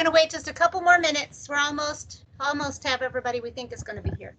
going to wait just a couple more minutes. We're almost have everybody we think is going to be here.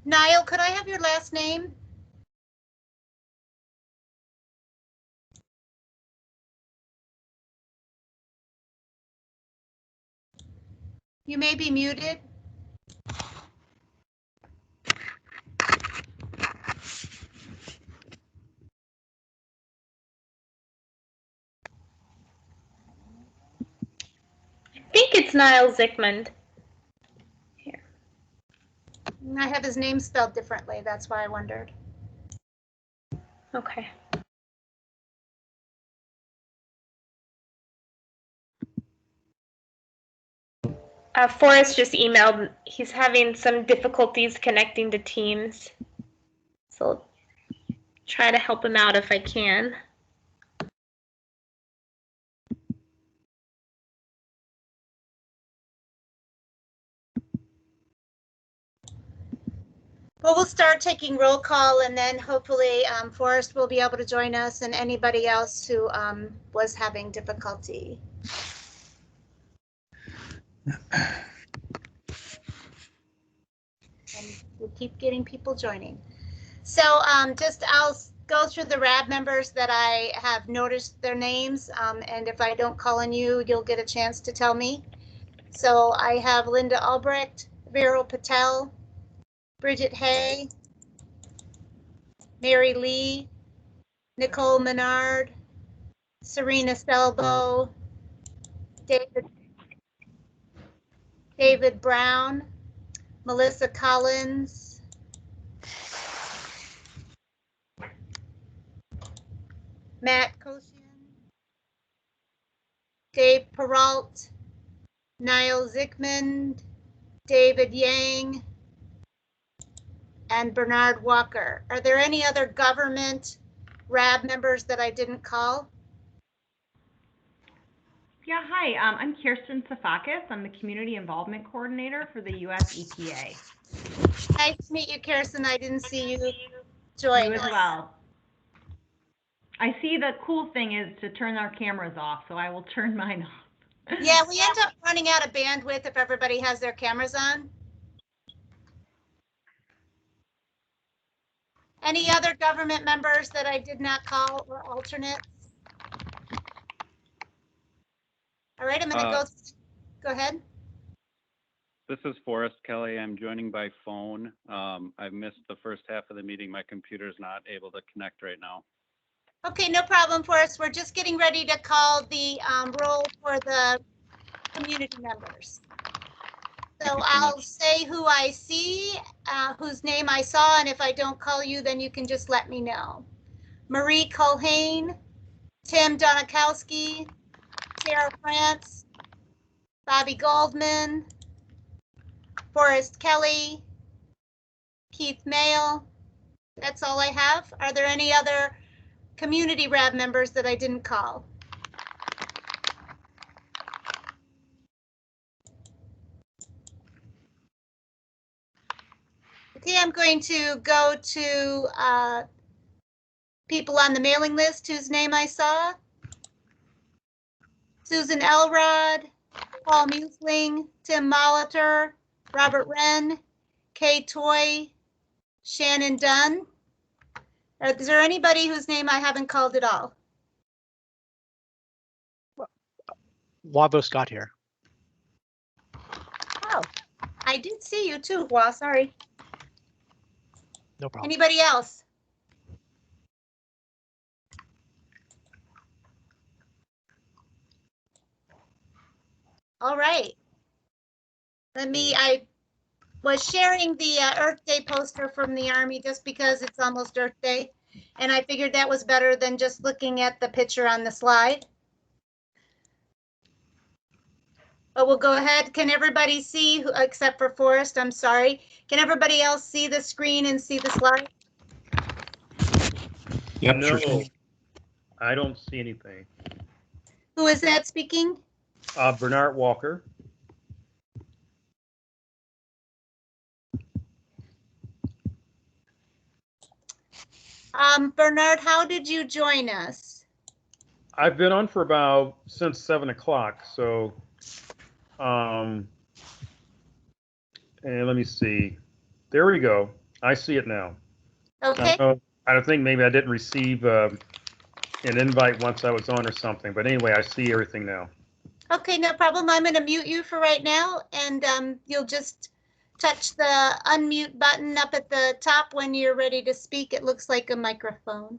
Niall, could I have your last name? You may be muted. I think it's Niall Zickmund. Here. I have his name spelled differently. That's why I wondered. Okay. Forrest just emailed. He's having some difficulties connecting to Teams. So I'll try to help him out if I can. Well, we'll start taking roll call, and then hopefully Forrest will be able to join us, and anybody else who was having difficulty. And we'll keep getting people joining. So I'll go through the RAB members that I have noticed their names, and if I don't call on you, you'll get a chance to tell me. So I have Linda Albrecht, Viral Patel, Bridget Hay, Mary Lee, Nicole Menard, Serena Selbo, David Brown, Melissa Collins, Matt Koshian, Dave Peralt, Niall Zickmund, David Yang, and Bernard Walker. Are there any other government RAB members that I didn't call? Yeah, hi, I'm Kirsten Safakis. I'm the Community Involvement Coordinator for the U.S. EPA. Nice to meet you, Kirsten. I didn't see you join. You as well. I see the cool thing is to turn our cameras off, so I will turn mine off. Yeah, we end up running out of bandwidth if everybody has their cameras on. Any other government members that I did not call or alternates? All right, I'm going to go ahead. This is Forrest Kelly. I'm joining by phone. I've missed the first half of the meeting. My computer's not able to connect right now. Okay, no problem for us. We're just getting ready to call the roll for the community members. So Thank you so I'll much. say who I see, whose name I saw, and if I don't call you, then you can just let me know. Marie Culhane, Tim Donakowski, Sarah France, Bobby Goldman, Forrest Kelly, Keith Mayle. That's all I have. Are there any other community RAB members that I didn't call? Okay, I'm going to go to people on the mailing list whose name I saw. Susan Elrod, Paul Musling, Tim Molitor, Robert Wren, Kay Toy, Shannon Dunn. Is there anybody whose name I haven't called at all? Wabo Scott here. Oh, I did see you too. Well, sorry. No problem. Anybody else? All right. I was sharing the Earth Day poster from the Army just because it's almost Earth Day. And I figured that was better than just looking at the picture on the slide. But we'll go ahead. Can everybody see, except for Forrest? I'm sorry. Can everybody else see the screen and see the slide? Yep, No, sure. I don't see anything. Who is that speaking? Bernard Walker. Bernard, how did you join us? I've been on for since 7 o'clock. So, and let me see. There we go. I see it now. Okay. I don't think maybe I didn't receive an invite once I was on or something. But anyway, I see everything now. Okay, no problem. I'm going to mute you for right now, and you'll just touch the unmute button up at the top when you're ready to speak. It looks like a microphone.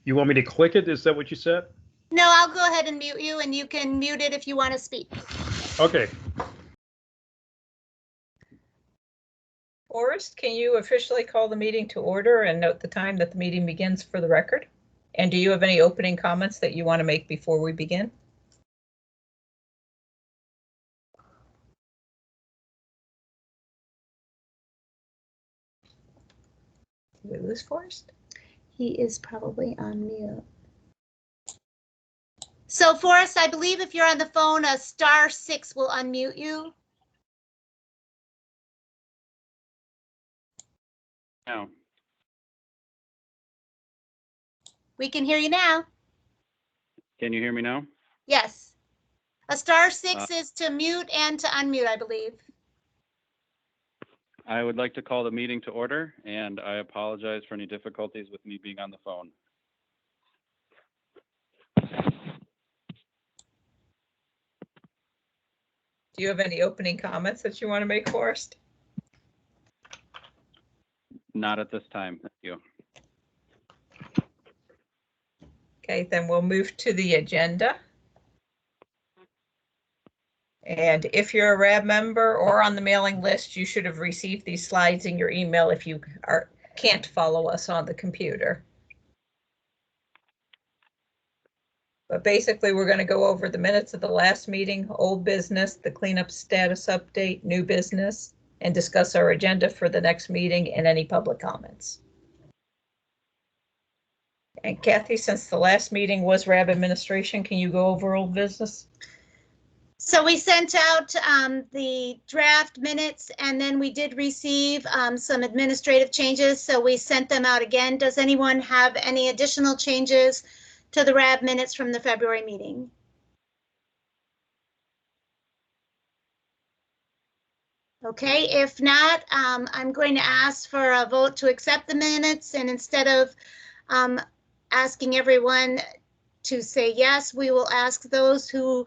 You want me to click it? Is that what you said? No, I'll go ahead and mute you, and you can mute it if you want to speak. Okay. Forrest, can you officially call the meeting to order and note the time that the meeting begins for the record? And do you have any opening comments that you want to make before we begin? Did we lose Forrest? He is probably on mute. So Forrest, I believe if you're on the phone, a *6 will unmute you. No. We can hear you now. Can you hear me now? Yes. A *6 is to mute and to unmute, I believe. I would like to call the meeting to order, and I apologize for any difficulties with me being on the phone. Do you have any opening comments that you want to make, Forrest? Not at this time, thank you. Okay, then we'll move to the agenda. And if you're a RAB member or on the mailing list, you should have received these slides in your email if you can't follow us on the computer. But basically, we're going to go over the minutes of the last meeting, old business, the cleanup status update, new business, and discuss our agenda for the next meeting and any public comments. And Kathy, since the last meeting was RAB administration, can you go over old business? So we sent out the draft minutes, and then we did receive some administrative changes, so we sent them out again. Does anyone have any additional changes to the RAB minutes from the February meeting? Okay, if not, I'm going to ask for a vote to accept the minutes, and instead of asking everyone to say yes, we will ask those who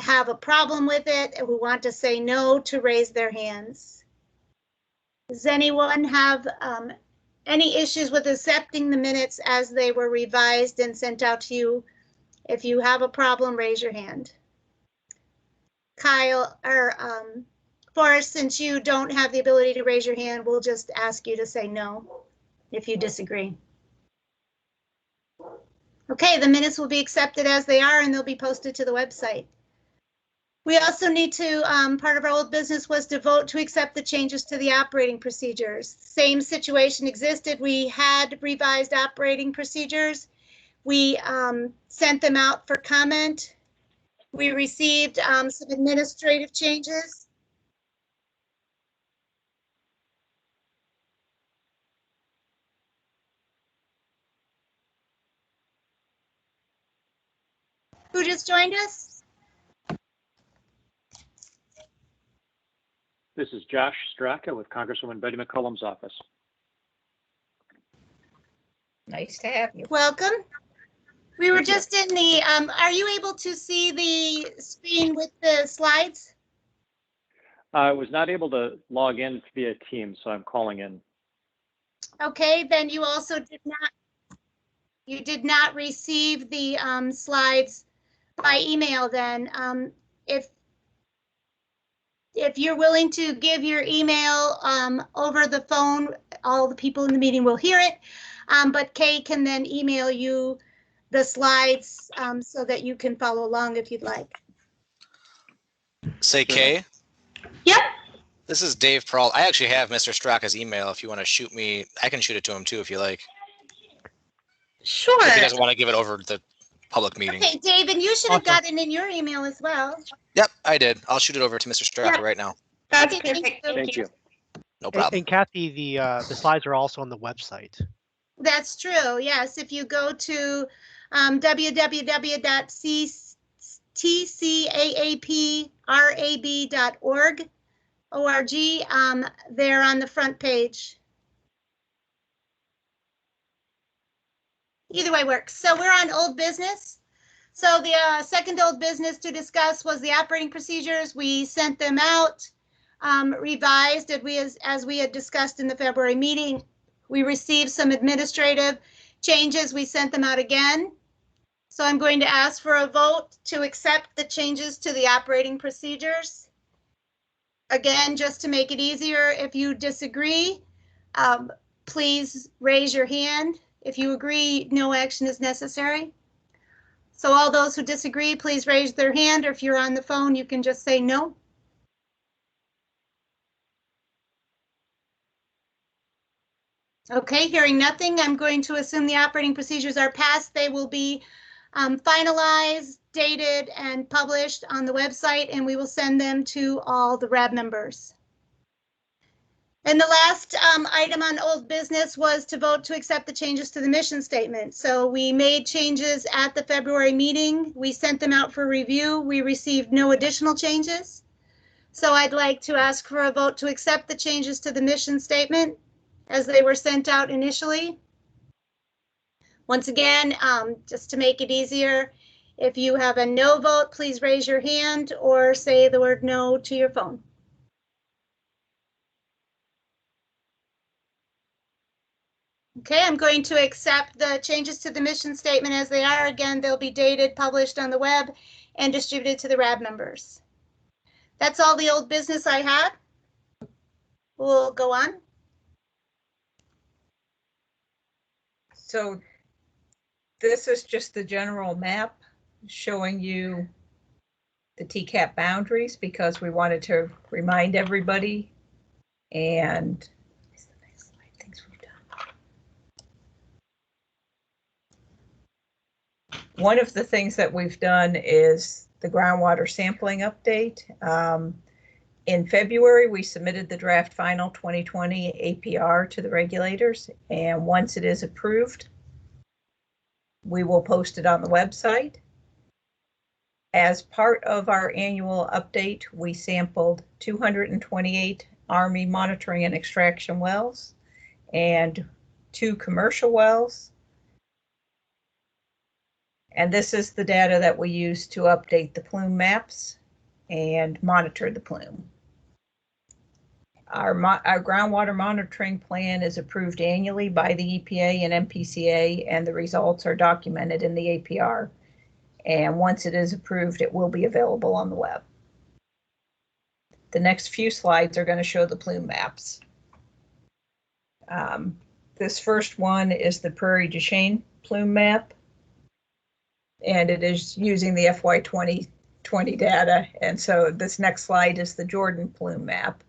have a problem with it and who want to say no to raise their hands. Does anyone have any issues with accepting the minutes as they were revised and sent out to you? If you have a problem, raise your hand. Kyle, or Forrest, since you don't have the ability to raise your hand, we'll just ask you to say no if you disagree. Okay, the minutes will be accepted as they are and they'll be posted to the website. We also need to, part of our old business was to vote to accept the changes to the operating procedures. Same situation existed. We had revised operating procedures. We sent them out for comment. We received some administrative changes. Who just joined us? This is Josh Straka with Congresswoman Betty McCollum's office. Nice to have you. Welcome. We were just in the, are you able to see the screen with the slides? I was not able to log in via Teams, so I'm calling in. Okay, then you also did not receive the slides by email then. If you're willing to give your email over the phone, all the people in the meeting will hear it, but Kay can then email you the slides so that you can follow along if you'd like. Say Kay? Yep. This is Dave Pearl. I actually have Mr. Straka's email. If you want to shoot me, I can shoot it to him too if you like. Sure. If he doesn't want to give it over the public meeting. Okay, David, you should have Awesome. gotten in your email as well. Yep, I did. I'll shoot it over to Mr. Straka Yep. right now. That's Okay, perfect. Thank you. No problem. And Kathy, the slides are also on the website. That's true, yes. If you go to www.tcaaprab.org, they're on the front page. Either way works. So we're on old business. So the second old business to discuss was the operating procedures. We sent them out, revised as we had discussed in the February meeting. We received some administrative changes. We sent them out again. So I'm going to ask for a vote to accept the changes to the operating procedures. Again, just to make it easier, if you disagree, please raise your hand. If you agree, no action is necessary. So all those who disagree, please raise their hand, or if you're on the phone, you can just say no. Okay, hearing nothing, I'm going to assume the operating procedures are passed. They will be finalized, dated, and published on the website, and we will send them to all the RAB members. And the last item on old business was to vote to accept the changes to the mission statement. So we made changes at the February meeting. We sent them out for review. We received no additional changes. So I'd like to ask for a vote to accept the changes to the mission statement as they were sent out initially. Once again, just to make it easier, if you have a no vote, please raise your hand or say the word no to your phone. Okay, I'm going to accept the changes to the mission statement as they are. Again, they'll be dated, published on the web, and distributed to the RAB members. That's all the old business I had. We'll go on. So this is just the general map showing you the TCAAP boundaries because we wanted to remind everybody. And things we've done. One of the things that we've done is the groundwater sampling update. In February, we submitted the draft final 2020 APR to the regulators, and once it is approved, we will post it on the website. As part of our annual update, we sampled 228 Army monitoring and extraction wells and 2 commercial wells. And this is the data that we use to update the plume maps and monitor the plume. Our groundwater monitoring plan is approved annually by the EPA and MPCA, and the results are documented in the APR. And once it is approved, it will be available on the web. The next few slides are going to show the plume maps. This first one is the Prairie du Chien plume map, and it is using the FY 2020 data. And so this next slide is the Jordan plume map.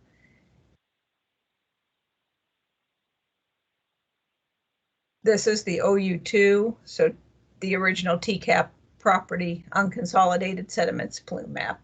This is the OU2, so the original TCAAP property unconsolidated sediments plume map.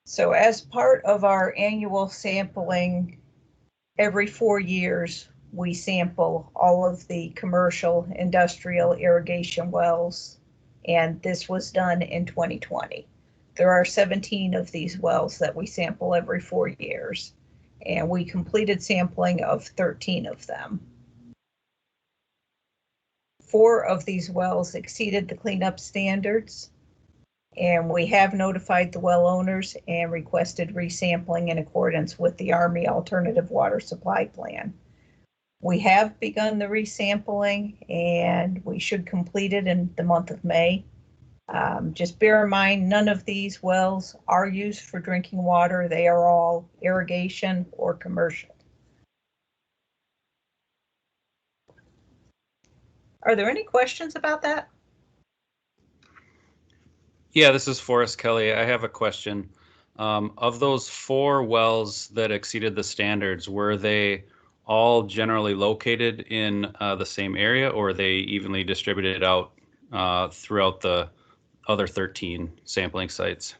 So as part of our annual sampling, every 4 years, we sample all of the commercial, industrial irrigation wells, and this was done in 2020. There are 17 of these wells that we sample every 4 years, and we completed sampling of 13 of them. 4 of these wells exceeded the cleanup standards, and we have notified the well owners and requested resampling in accordance with the Army Alternative Water Supply Plan. We have begun the resampling, and we should complete it in the month of May. Just bear in mind, none of these wells are used for drinking water. They are all irrigation or commercial. Are there any questions about that? Yeah, this is Forrest Kelly. I have a question. Of those 4 wells that exceeded the standards, were they all generally located in the same area, or are they evenly distributed out throughout the other 13 sampling sites?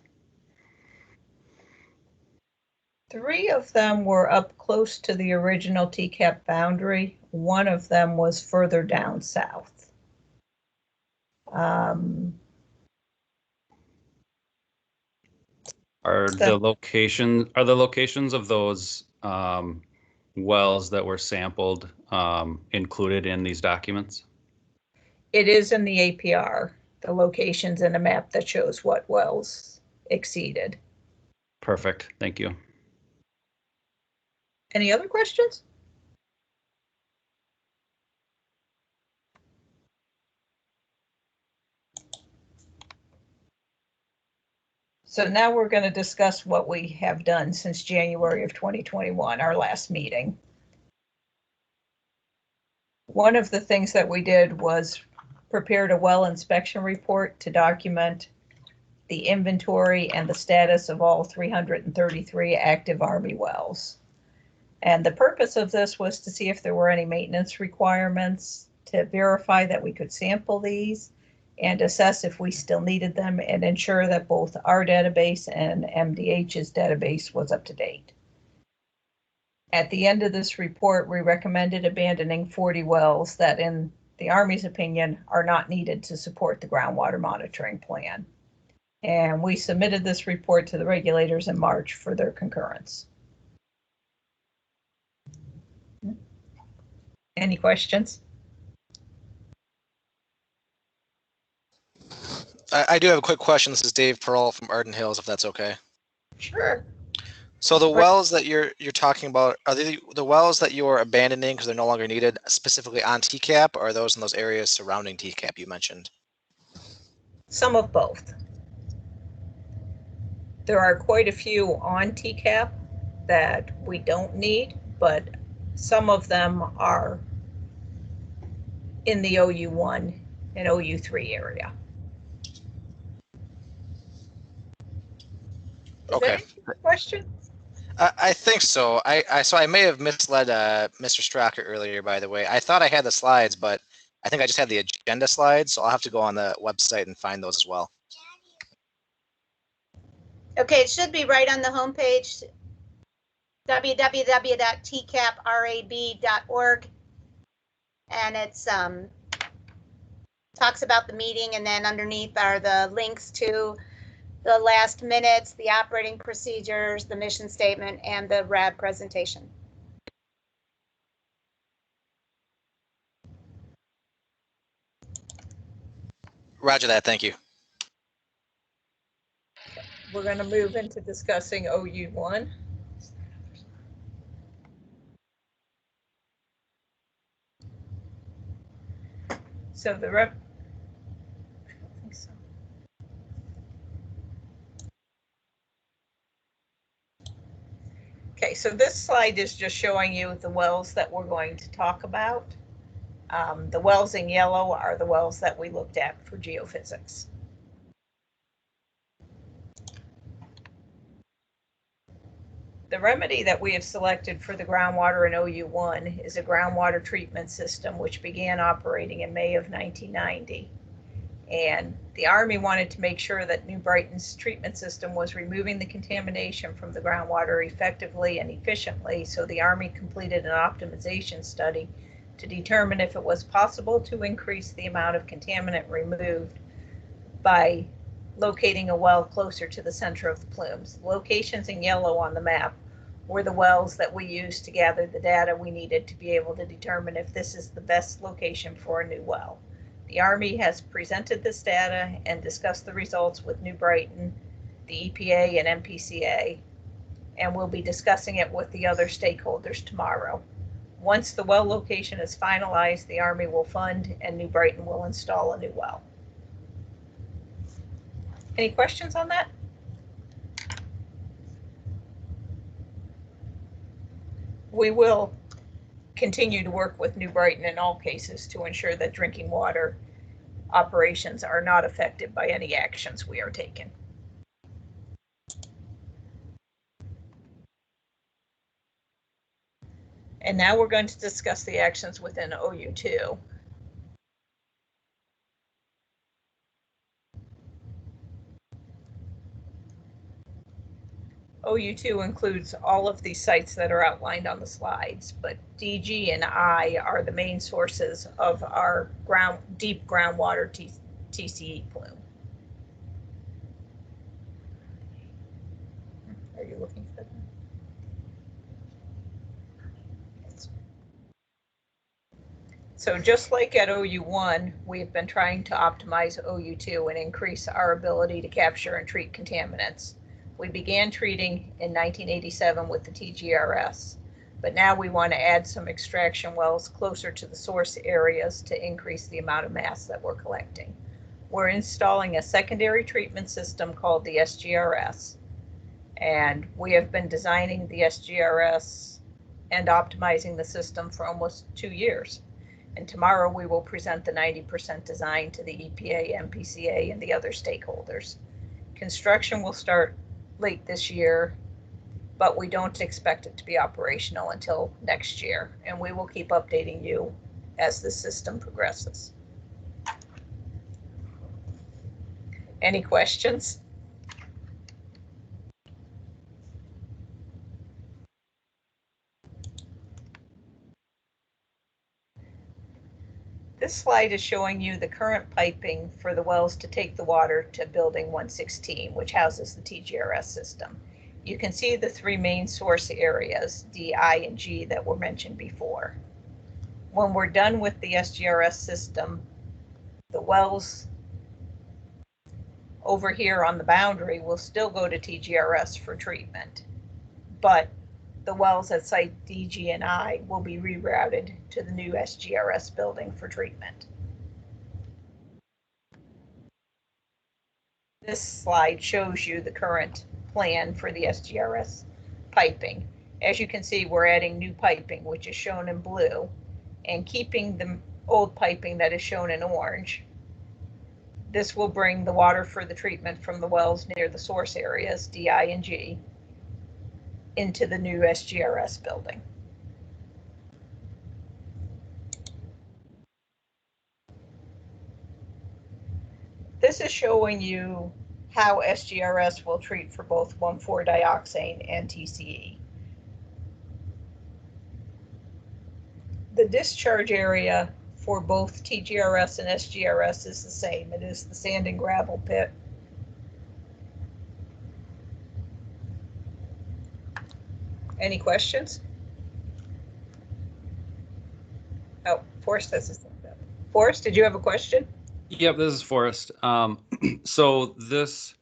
3 of them were up close to the original TCAP boundary. 1 of them was further down south. Are the locations of those wells that were sampled included in these documents? It is in the APR, the locations in a map that shows what wells exceeded. Perfect. Thank you. Any other questions? So now we're going to discuss what we have done since January of 2021, our last meeting. One of the things that we did was prepared a well inspection report to document the inventory and the status of all 333 active Army wells. And the purpose of this was to see if there were any maintenance requirements, to verify that we could sample these and assess if we still needed them, and ensure that both our database and MDH's database was up to date. At the end of this report, we recommended abandoning 40 wells that, in the Army's opinion, are not needed to support the groundwater monitoring plan. And we submitted this report to the regulators in March for their concurrence. Any questions? I do have a quick question. This is Dave Pearl from Arden Hills, if that's okay. Sure. So the wells that you're talking about, are they the wells that you're abandoning because they're no longer needed specifically on TCAP, or are those in those areas surrounding TCAP you mentioned? Some of both. There are quite a few on TCAP that we don't need, but some of them are in the OU1 and OU3 area. Okay. Question? I think so. So I may have misled Mr. Stracker earlier, by the way. I thought I had the slides, but I think I just had the agenda slides, so I'll have to go on the website and find those as well. Okay, it should be right on the homepage, www.tcaprab.org. And it's talks about the meeting, and then underneath are the links to the last minutes, the operating procedures, the mission statement, and the RAB presentation. Roger that. Thank you. We're going to move into discussing OU1. So the rep. I don't think so. Okay, so this slide is just showing you the wells that we're going to talk about. The wells in yellow are the wells that we looked at for geophysics. The remedy that we have selected for the groundwater in OU1 is a groundwater treatment system which began operating in May of 1990. And the Army wanted to make sure that New Brighton's treatment system was removing the contamination from the groundwater effectively and efficiently, so the Army completed an optimization study to determine if it was possible to increase the amount of contaminant removed by locating a well closer to the center of the plumes. The locations in yellow on the map were the wells that we used to gather the data we needed to be able to determine if this is the best location for a new well. The Army has presented this data and discussed the results with New Brighton, the EPA, and MPCA, and we'll be discussing it with the other stakeholders tomorrow. Once the well location is finalized, the Army will fund and New Brighton will install a new well. Any questions on that? We will continue to work with New Brighton in all cases to ensure that drinking water operations are not affected by any actions we are taking. And now we're going to discuss the actions within OU2. OU2 includes all of these sites that are outlined on the slides, but DG and I are the main sources of our deep groundwater TCE plume. Are you looking for that? So just like at OU1, we've been trying to optimize OU2 and increase our ability to capture and treat contaminants. We began treating in 1987 with the TGRS, but now we want to add some extraction wells closer to the source areas to increase the amount of mass that we're collecting. We're installing a secondary treatment system called the SGRS, and we have been designing the SGRS and optimizing the system for almost 2 years. And tomorrow we will present the 90% design to the EPA, MPCA, and the other stakeholders. Construction will start late this year, but we don't expect it to be operational until next year, and we will keep updating you as the system progresses. Any questions? This slide is showing you the current piping for the wells to take the water to building 116, which houses the TGRS system. You can see the three main source areas, D, I, and G, that were mentioned before. When we're done with the SGRS system, the wells over here on the boundary will still go to TGRS for treatment, but the wells at site D, G, and I will be rerouted to the new SGRS building for treatment. This slide shows you the current plan for the SGRS piping. As you can see, we're adding new piping, which is shown in blue, and keeping the old piping that is shown in orange. This will bring the water for the treatment from the wells near the source areas, D, I, and G, into the new SGRS building. This is showing you how SGRS will treat for both 1,4-dioxane and TCE. The discharge area for both TGRS and SGRS is the same. It is the sand and gravel pit Any questions? Oh, Forrest has his hand up. Forrest, did you have a question? Yep, this is Forrest. So this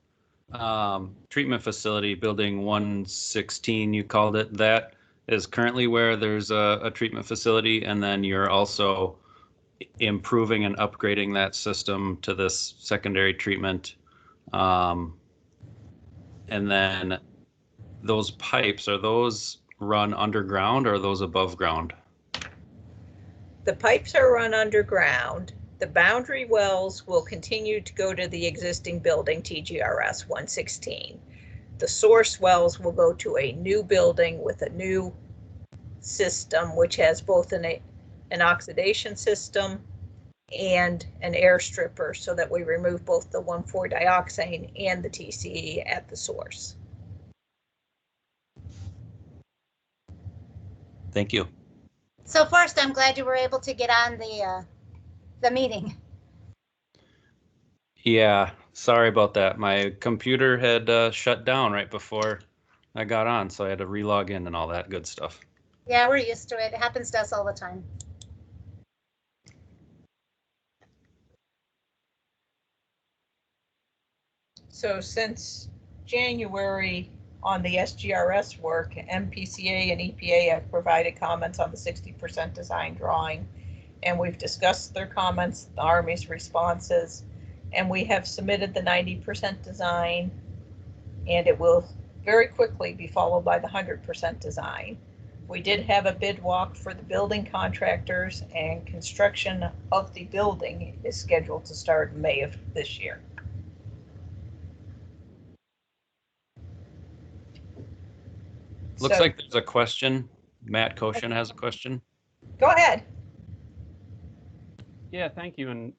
treatment facility, building 116, you called it, that is currently where there's a treatment facility, and then you're also improving and upgrading that system to this secondary treatment. And then those pipes, are those run underground or are those above ground? The pipes are run underground. The boundary wells will continue to go to the existing building, TGRS 116. The source wells will go to a new building with a new system, which has both an oxidation system and an air stripper, so that we remove both the 1,4-dioxane and the TCE at the source. Thank you. So first, I'm glad you were able to get on the meeting. Yeah, sorry about that. My computer had shut down right before I got on, so I had to re-log in and all that good stuff. Yeah, we're used to it. It happens to us all the time. So since January on the SGRS work, MPCA and EPA have provided comments on the 60% design drawing, and we've discussed their comments, the Army's responses, and we have submitted the 90% design, and it will very quickly be followed by the 100% design. We did have a bid walk for the building contractors, and construction of the building is scheduled to start in May of this year. Looks So, like there's a question. Matt Koshin has a question. go ahead. Yeah, thank you. And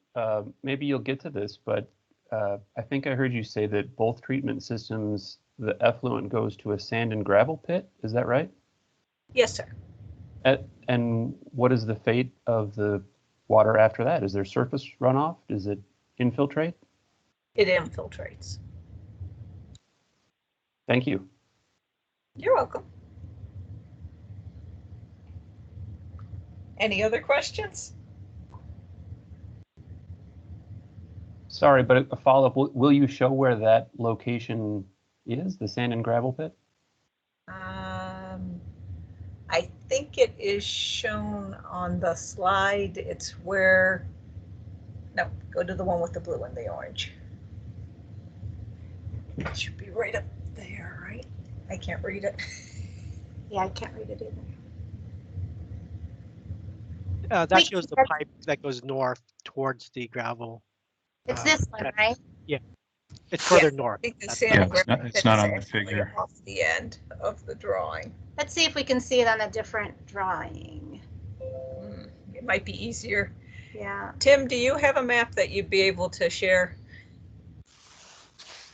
maybe you'll get to this, but I think I heard you say that both treatment systems, the effluent goes to a sand and gravel pit. Is that right? Yes, sir. And what is the fate of the water after that? Is there surface runoff? Does it infiltrate? It infiltrates. Thank you. You're welcome. Any other questions? Sorry, but a follow-up. Will you show where that location is, the sand and gravel pit? I think it is shown on the slide. It's where, no, go to the one with the blue and the orange. It should be right up there, right? I can't read it. Yeah, I can't read it either. That shows the pipe that goes north towards the gravel. It's this one, right? Yeah, it's further Yes, north. I think the That's- sand and Yeah, gravel it's pit not is on the actually figure. off the end of the drawing. Let's see if we can see it on a different drawing. It might be easier. Yeah. Tim, do you have a map that you'd be able to share?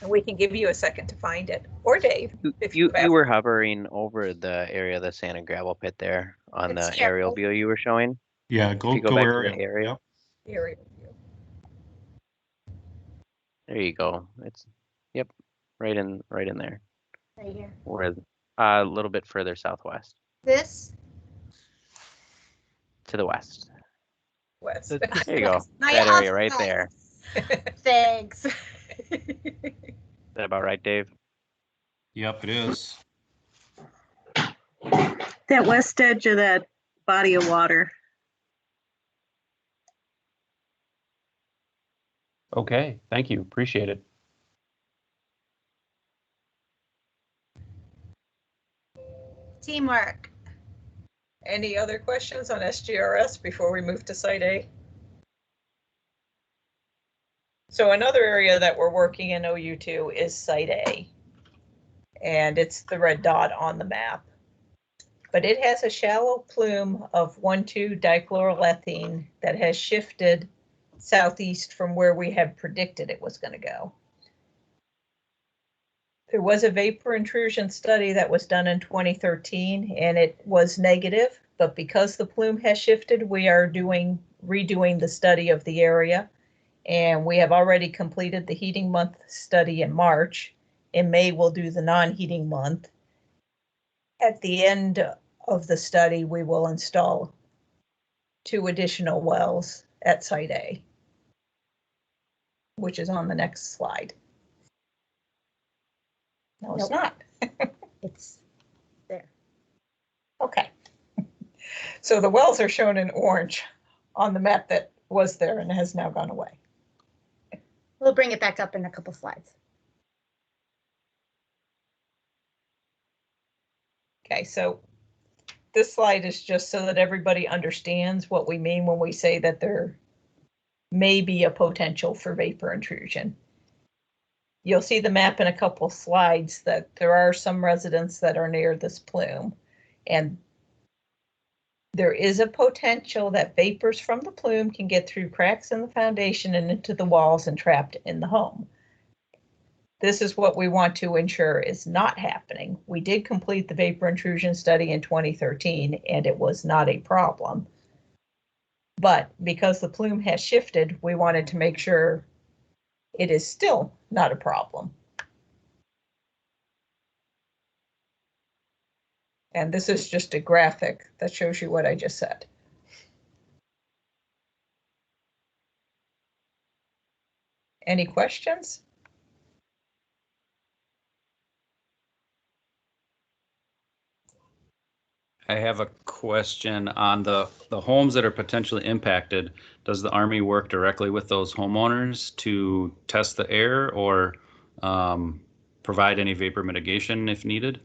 And we can give you a second to find it, or Dave. if You have were one. hovering over the area of the sand and gravel pit there on It's the here, aerial right? view you were showing. Yeah, If go you go to back where to the aerial. Area view. There you go. It's yep, right in there. Right here. Where a little bit further southwest This? to the west. West. There you go. My That area right awesome. there. Thanks. Is that about right, Dave? Yep, it is. That west edge of that body of water. Okay, thank you. Appreciate it. Teamwork. Any other questions on SGRS before we move to Site A? So another area that we're working in OU2 is Site A. And it's the red dot on the map. But it has a shallow plume of 1,2-dichloroethene that has shifted southeast from where we had predicted it was going to go. There was a vapor intrusion study that was done in 2013, and it was negative, but because the plume has shifted, we are redoing the study of the area, and we have already completed the heating month study in March. In May, we'll do the non-heating month. At the end of the study, we will install 2 additional wells at Site A, which is on the next slide. No, it's not. It's there. Okay. So the wells are shown in orange on the map that was there and has now gone away. We'll bring it back up in a couple slides. Okay, so this slide is just so that everybody understands what we mean when we say that there may be a potential for vapor intrusion. You'll see the map in a couple slides that there are some residents that are near this plume, and there is a potential that vapors from the plume can get through cracks in the foundation and into the walls and trapped in the home. This is what we want to ensure is not happening. We did complete the vapor intrusion study in 2013, and it was not a problem. But because the plume has shifted, we wanted to make sure it is still not a problem. And this is just a graphic that shows you what I just said. Any questions? I have a question on the homes that are potentially impacted. Does the Army work directly with those homeowners to test the air or provide any vapor mitigation if needed?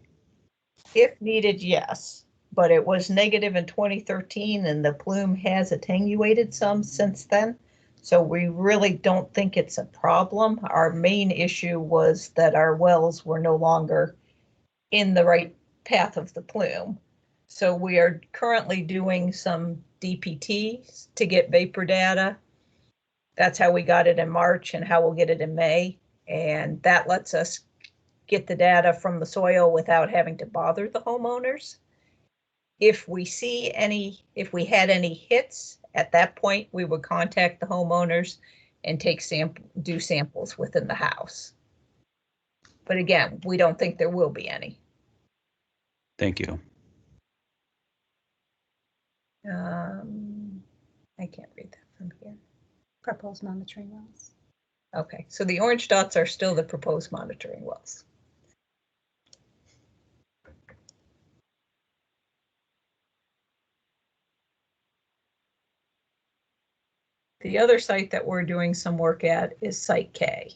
If needed, yes, but it was negative in 2013 and the plume has attenuated some since then. So we really don't think it's a problem. Our main issue was that our wells were no longer in the right path of the plume. So we are currently doing some DPTs to get vapor data. That's how we got it in March and how we'll get it in May. And that lets us get the data from the soil without having to bother the homeowners. If we had any hits, at that point, we would contact the homeowners and do samples within the house. But again, we don't think there will be any. Thank you. I can't read that from here. Proposed monitoring wells. Okay, so the orange dots are still the proposed monitoring wells. The other site that we're doing some work at is Site K.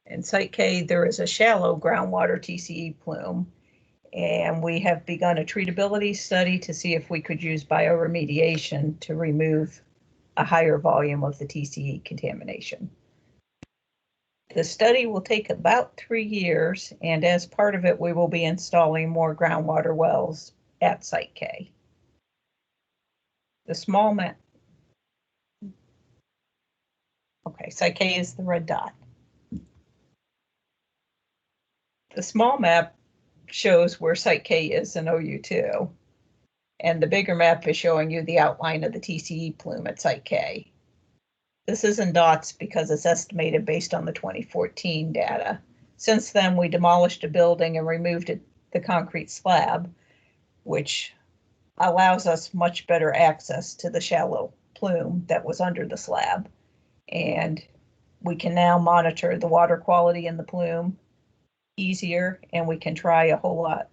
In Site K, there is a shallow groundwater TCE plume, and we have begun a treatability study to see if we could use bioremediation to remove a higher volume of the TCE contamination. The study will take about 3 years, and as part of it, we will be installing more groundwater wells at Site K. The small map. Okay, Site K is the red dot. The small map shows where Site K is in OU2, and the bigger map is showing you the outline of the TCE plume at Site K. This is in dots because it's estimated based on the 2014 data. Since then, we demolished a building and removed the concrete slab, which allows us much better access to the shallow plume that was under the slab. And we can now monitor the water quality in the plume easier, and we can try a whole lot.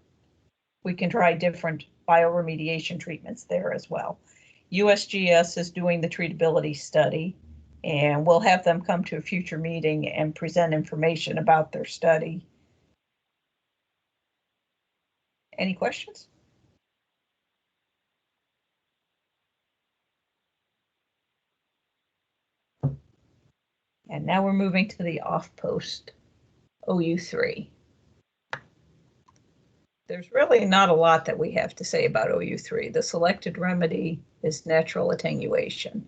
We can try different bioremediation treatments there as well. USGS is doing the treatability study, and we'll have them come to a future meeting and present information about their study. Any questions? And now we're moving to the off-post OU3. There's really not a lot that we have to say about OU3. The selected remedy is natural attenuation,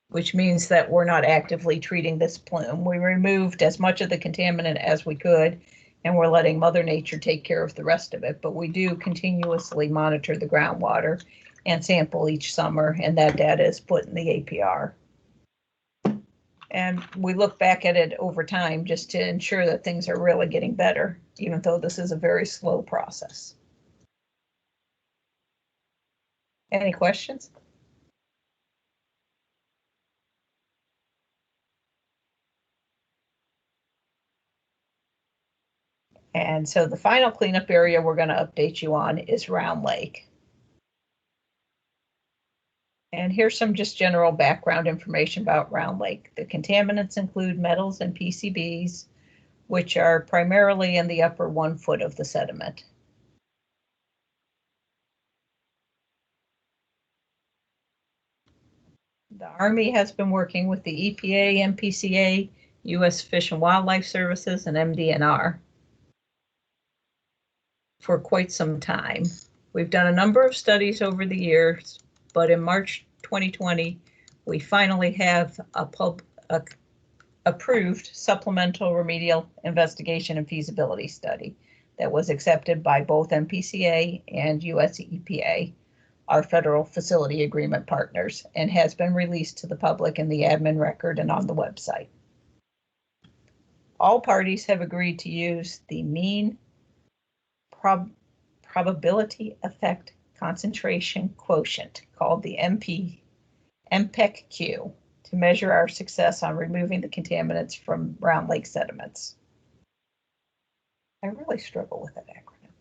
which means that we're not actively treating this plume. We removed as much of the contaminant as we could, and we're letting Mother Nature take care of the rest of it. But we do continuously monitor the groundwater and sample each summer, and that data is put in the APR. And we look back at it over time just to ensure that things are really getting better, even though this is a very slow process. Any questions? And so the final cleanup area we're going to update you on is Round Lake. And here's some just general background information about Round Lake. The contaminants include metals and PCBs, which are primarily in the upper 1 foot of the sediment. The Army has been working with the EPA, MPCA, U.S. Fish and Wildlife Services, and MDNR for quite some time. We've done a number of studies over the years, but in March 2020, we finally have a approved supplemental remedial investigation and feasibility study that was accepted by both MPCA and US EPA, our federal facility agreement partners, and has been released to the public in the admin record and on the website. All parties have agreed to use the mean probability effect concentration quotient, called the MPEC-Q, to measure our success on removing the contaminants from Round Lake sediments. I really struggle with that acronym.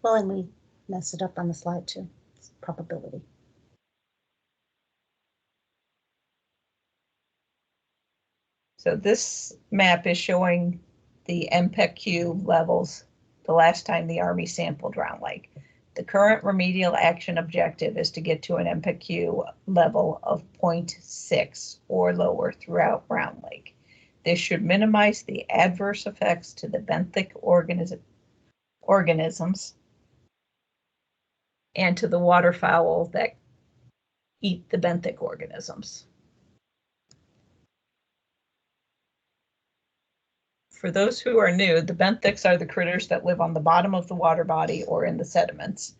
Well, and we messed it up on the slide too. It's probability. So this map is showing the MPEC-Q levels the last time the Army sampled Round Lake. The current remedial action objective is to get to an MPEC-Q level of 0.6 or lower throughout Round Lake. This should minimize the adverse effects to the benthic organisms and to the waterfowl that eat the benthic organisms. For those who are new, the benthics are the critters that live on the bottom of the water body or in the sediments.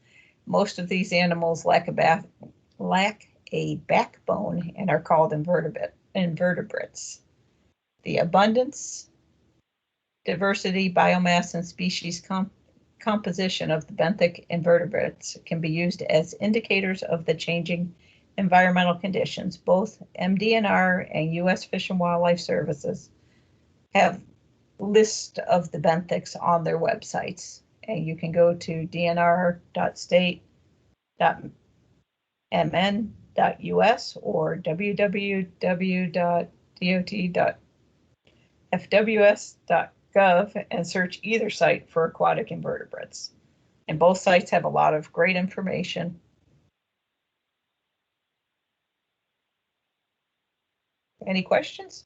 Most of these animals lack a backbone and are called invertebrates. The abundance, diversity, biomass, and species composition of the benthic invertebrates can be used as indicators of the changing environmental conditions. Both MDNR and U.S. Fish and Wildlife Services have list of the benthics on their websites, and you can go to dnr.state.mn.us or www.dot.fws.gov and search either site for aquatic invertebrates. And both sites have a lot of great information. Any questions?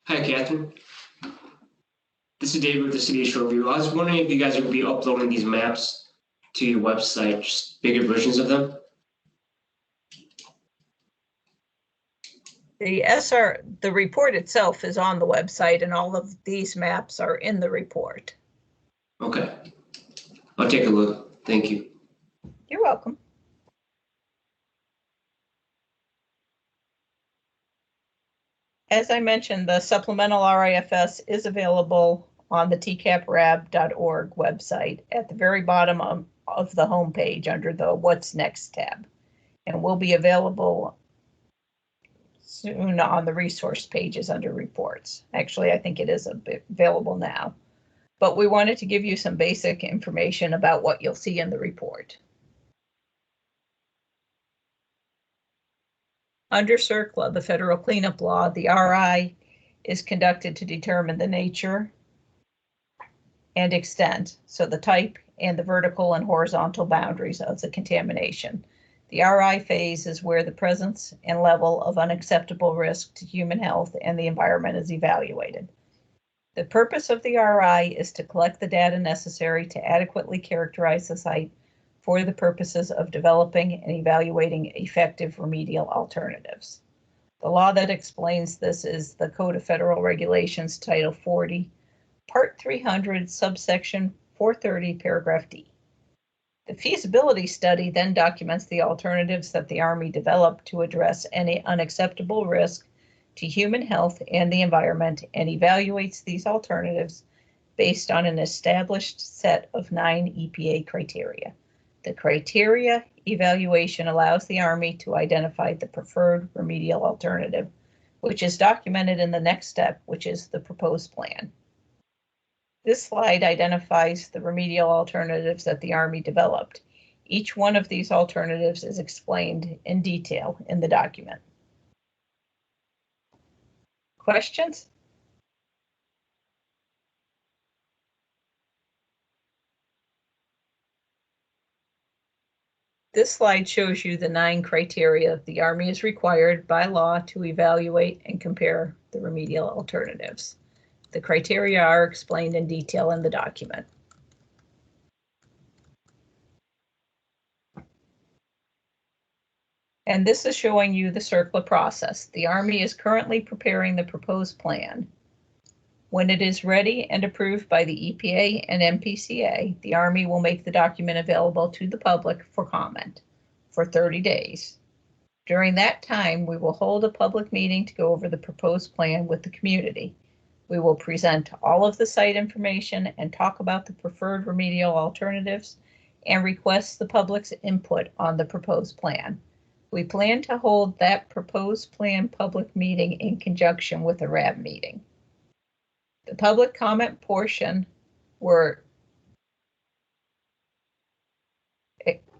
Hi, Catherine. This is David with the City of Shoreview. I was wondering if you guys would be uploading these maps to your website, just bigger versions of them. The report itself is on the website, and all of these maps are in the report. Okay. I'll take a look. Thank you. You're welcome. As I mentioned, the supplemental RIFS is available on the TCAAP-RAB.org website at the very bottom of the homepage under the What's Next tab, and will be available soon on the resource pages under reports. Actually, I think it is available now, but we wanted to give you some basic information about what you'll see in the report. Under CERCLA, the federal cleanup law, the RI is conducted to determine the nature and extent, so the type and the vertical and horizontal boundaries of the contamination. The RI phase is where the presence and level of unacceptable risk to human health and the environment is evaluated. The purpose of the RI is to collect the data necessary to adequately characterize the site for the purposes of developing and evaluating effective remedial alternatives. The law that explains this is the Code of Federal Regulations, Title 40, Part 300, subsection 430, paragraph D. The feasibility study then documents the alternatives that the Army developed to address any unacceptable risk to human health and the environment and evaluates these alternatives based on an established set of 9 EPA criteria. The criteria evaluation allows the Army to identify the preferred remedial alternative, which is documented in the next step, which is the proposed plan. This slide identifies the remedial alternatives that the Army developed. Each one of these alternatives is explained in detail in the document. Questions? This slide shows you the 9 criteria the Army is required by law to evaluate and compare the remedial alternatives. The criteria are explained in detail in the document. And this is showing you the CERCLA process. The Army is currently preparing the proposed plan. When it is ready and approved by the EPA and MPCA, the Army will make the document available to the public for comment for 30 days. During that time, we will hold a public meeting to go over the proposed plan with the community. We will present all of the site information and talk about the preferred remedial alternatives and request the public's input on the proposed plan. We plan to hold that proposed plan public meeting in conjunction with a RAB meeting. The public comment portion where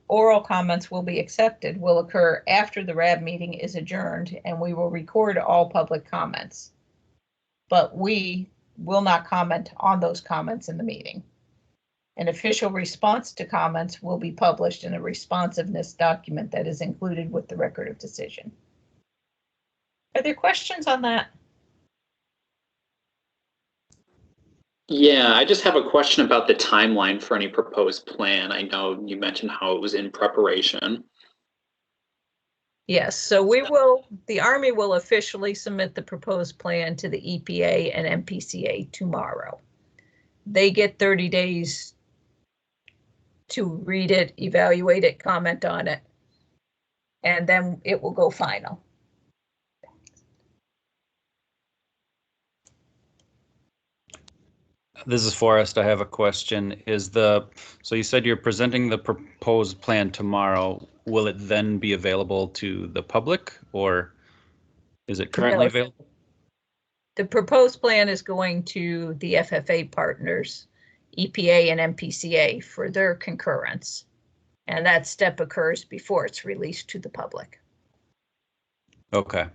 oral comments will be accepted will occur after the RAB meeting is adjourned, and we will record all public comments. But we will not comment on those comments in the meeting. An official response to comments will be published in a responsiveness document that is included with the record of decision. Are there questions on that? Yeah, I just have a question about the timeline for any proposed plan. I know you mentioned how it was in preparation. Yes, so the Army will officially submit the proposed plan to the EPA and MPCA tomorrow. They get 30 days to read it, evaluate it, comment on it, and then it will go final. This is Forrest. I have a question. So you said you're presenting the proposed plan tomorrow. Will it then be available to the public, or is it currently available? The proposed plan is going to the FFA partners, EPA and MPCA, for their concurrence. And that step occurs before it's released to the public. Okay.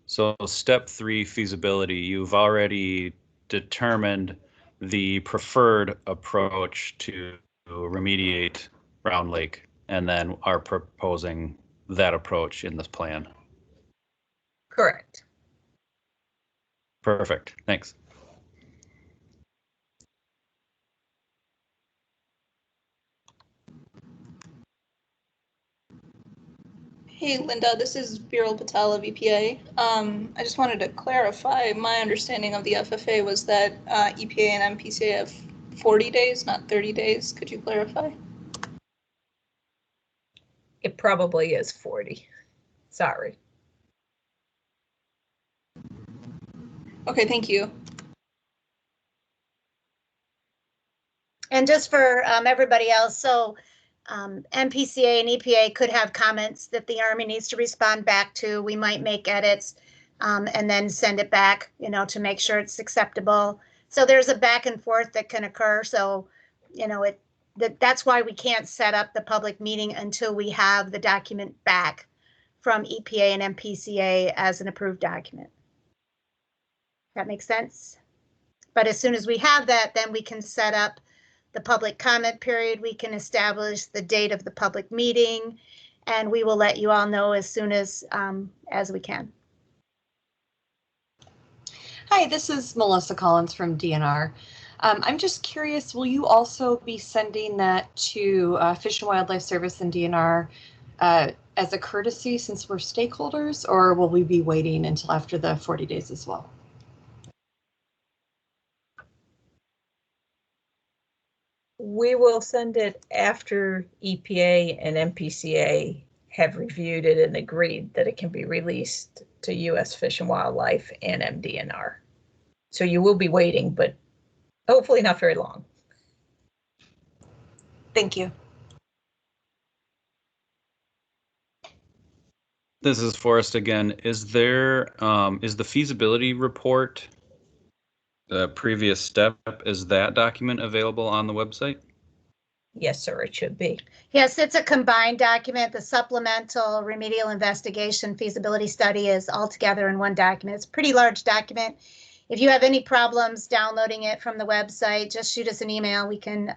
So step 3, feasibility, you've already determined the preferred approach to remediate Round Lake, and then are proposing that approach in this plan. Correct. Perfect. Thanks. Hey, Linda, this is Viral Patel of EPA. I just wanted to clarify, my understanding of the FFA was that EPA and MPCA have 40 days, not 30 days. Could you clarify? It probably is 40. Sorry. Okay, thank you. And just for everybody else, so MPCA and EPA could have comments that the Army needs to respond back to. We might make edits and then send it back, to make sure it's acceptable. So there's a back and forth that can occur. So, that's why we can't set up the public meeting until we have the document back from EPA and MPCA as an approved document. That makes sense? But as soon as we have that, then we can set up the public comment period. We can establish the date of the public meeting, and we will let you all know as soon as we can. Hi, this is Melissa Collins from DNR. I'm just curious, will you also be sending that to Fish and Wildlife Service and DNR as a courtesy since we're stakeholders, or will we be waiting until after the 40 days as well? We will send it after EPA and MPCA have reviewed it and agreed that it can be released to U.S. Fish and Wildlife and MDNR. So you will be waiting, but hopefully not very long. Thank you. This is Forrest again. Is there, is the feasibility report, the previous step, is that document available on the website? Yes, sir, it should be. Yes, it's a combined document. The supplemental remedial investigation feasibility study is all together in one document. It's a pretty large document. If you have any problems downloading it from the website, just shoot us an email. We can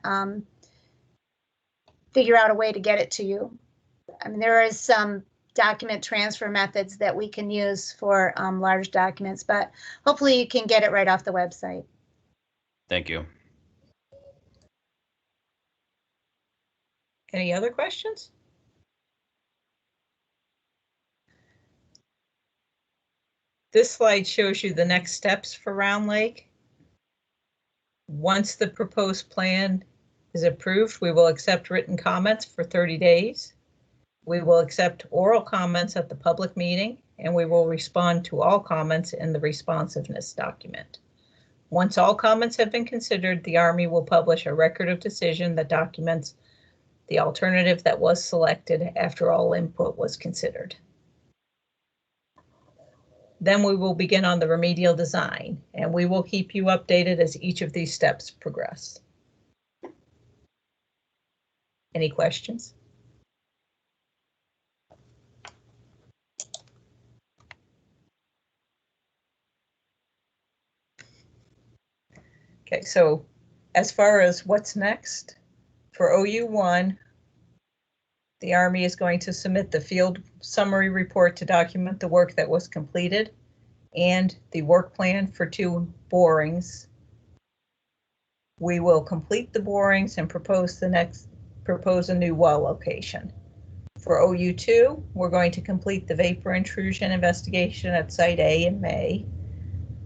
figure out a way to get it to you. I mean, there is some document transfer methods that we can use for large documents, but hopefully you can get it right off the website. Thank you. Any other questions? This slide shows you the next steps for Round Lake. Once the proposed plan is approved, we will accept written comments for 30 days. We will accept oral comments at the public meeting, and we will respond to all comments in the responsiveness document. Once all comments have been considered, the Army will publish a record of decision that documents the alternative that was selected after all input was considered. Then we will begin on the remedial design, and we will keep you updated as each of these steps progress. Any questions? Okay, so as far as what's next, for OU1, the Army is going to submit the field summary report to document the work that was completed and the work plan for 2 borings. We will complete the borings and propose a new well location. For OU2, we're going to complete the vapor intrusion investigation at Site A in May.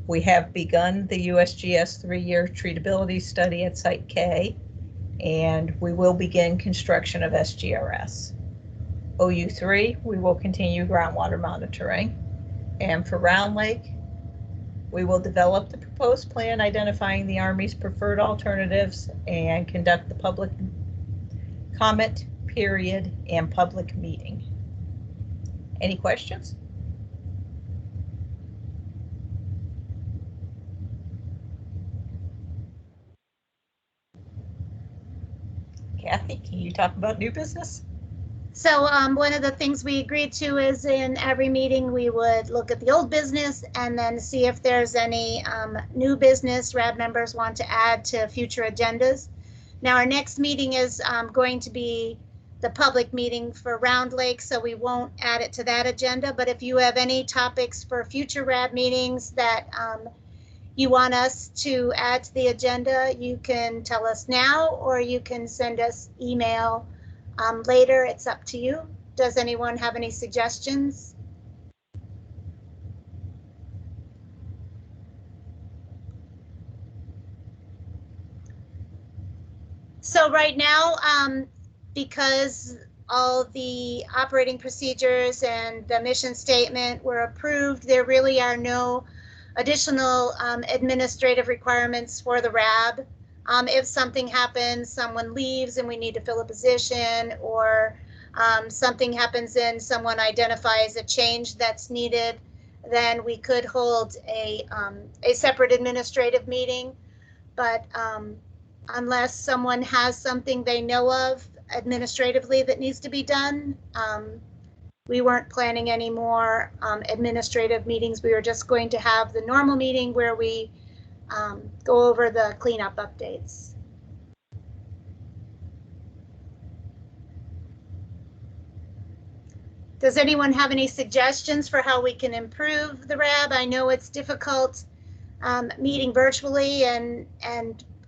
We have begun the USGS 3-year treatability study at Site K, and we will begin construction of SGRS. OU3, we will continue groundwater monitoring. And for Round Lake, we will develop the proposed plan identifying the Army's preferred alternatives and conduct the public comment period and public meeting. Any questions? Kathy, can you talk about new business? So one of the things we agreed to is in every meeting we would look at the old business and then see if there's any new business RAB members want to add to future agendas. Now our next meeting is going to be the public meeting for Round Lake, so we won't add it to that agenda. But if you have any topics for future RAB meetings that you want us to add to the agenda, you can tell us now, or you can send us email later. It's up to you. Does anyone have any suggestions? So right now, because all the operating procedures and the mission statement were approved, there really are no additional administrative requirements for the RAB. If something happens, someone leaves and we need to fill a position, or something happens and someone identifies a change that's needed, then we could hold a separate administrative meeting. But unless someone has something they know of administratively that needs to be done, we weren't planning any more administrative meetings. We were just going to have the normal meeting where we go over the cleanup updates. Does anyone have any suggestions for how we can improve the RAB? I know it's difficult meeting virtually, and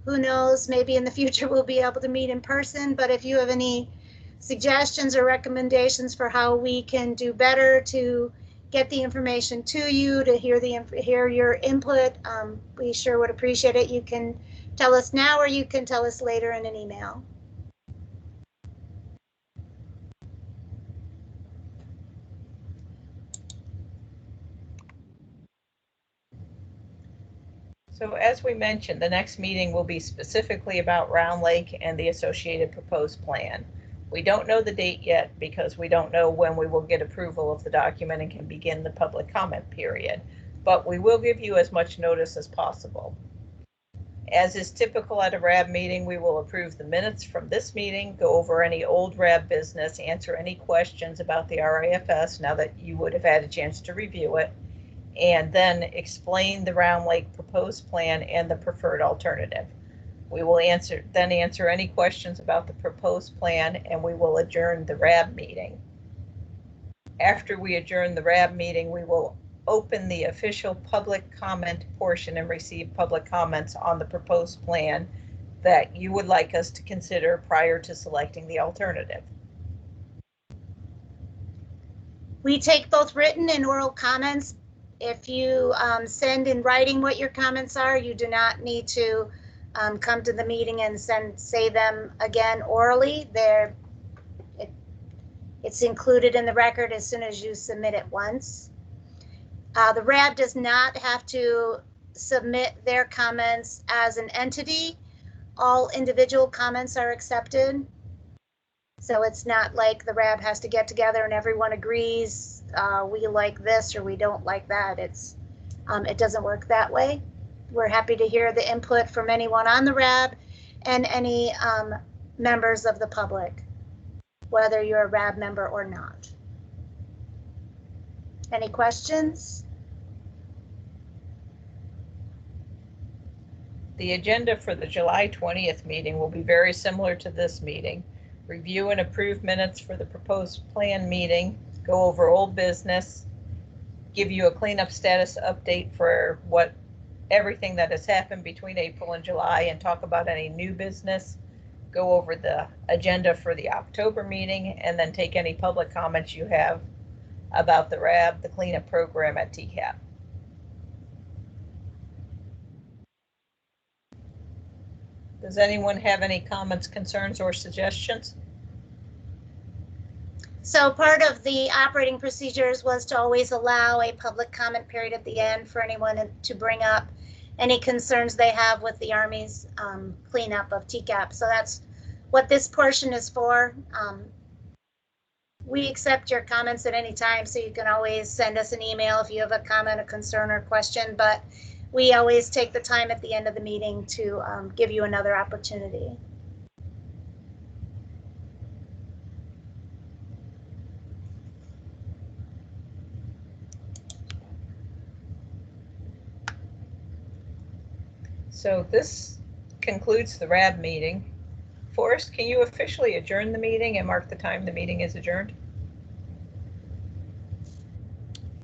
who knows, maybe in the future we'll be able to meet in person, but if you have any suggestions or recommendations for how we can do better to get the information to you, to hear your input, we sure would appreciate it. You can tell us now, or you can tell us later in an email. So as we mentioned, the next meeting will be specifically about Round Lake and the associated proposed plan. We don't know the date yet because we don't know when we will get approval of the document and can begin the public comment period, but we will give you as much notice as possible. As is typical at a RAB meeting, we will approve the minutes from this meeting, go over any old RAB business, answer any questions about the RAFS now that you would have had a chance to review it, and then explain the Round Lake proposed plan and the preferred alternative. We will answer any questions about the proposed plan, and we will adjourn the RAB meeting. After we adjourn the RAB meeting, we will open the official public comment portion and receive public comments on the proposed plan that you would like us to consider prior to selecting the alternative. We take both written and oral comments. If you send in writing what your comments are, you do not need to come to the meeting and say them again orally. It's included in the record as soon as you submit it once. The RAB does not have to submit their comments as an entity. All individual comments are accepted. So it's not like the RAB has to get together and everyone agrees we like this or we don't like that. It doesn't work that way. We're happy to hear the input from anyone on the RAB and any members of the public, whether you're a RAB member or not. Any questions? The agenda for the July 20th meeting will be very similar to this meeting. Review and approve minutes for the proposed plan meeting, go over old business, give you a cleanup status update for everything that has happened between April and July, and talk about any new business, go over the agenda for the October meeting, and then take any public comments you have about the RAB, the cleanup program at TCAAP. Does anyone have any comments, concerns, or suggestions? So part of the operating procedures was to always allow a public comment period at the end for anyone to bring up any concerns they have with the Army's cleanup of TCAAP. So that's what this portion is for. We accept your comments at any time, so you can always send us an email if you have a comment, a concern, or question, but we always take the time at the end of the meeting to give you another opportunity. So this concludes the RAB meeting. Forrest, can you officially adjourn the meeting and mark the time the meeting is adjourned?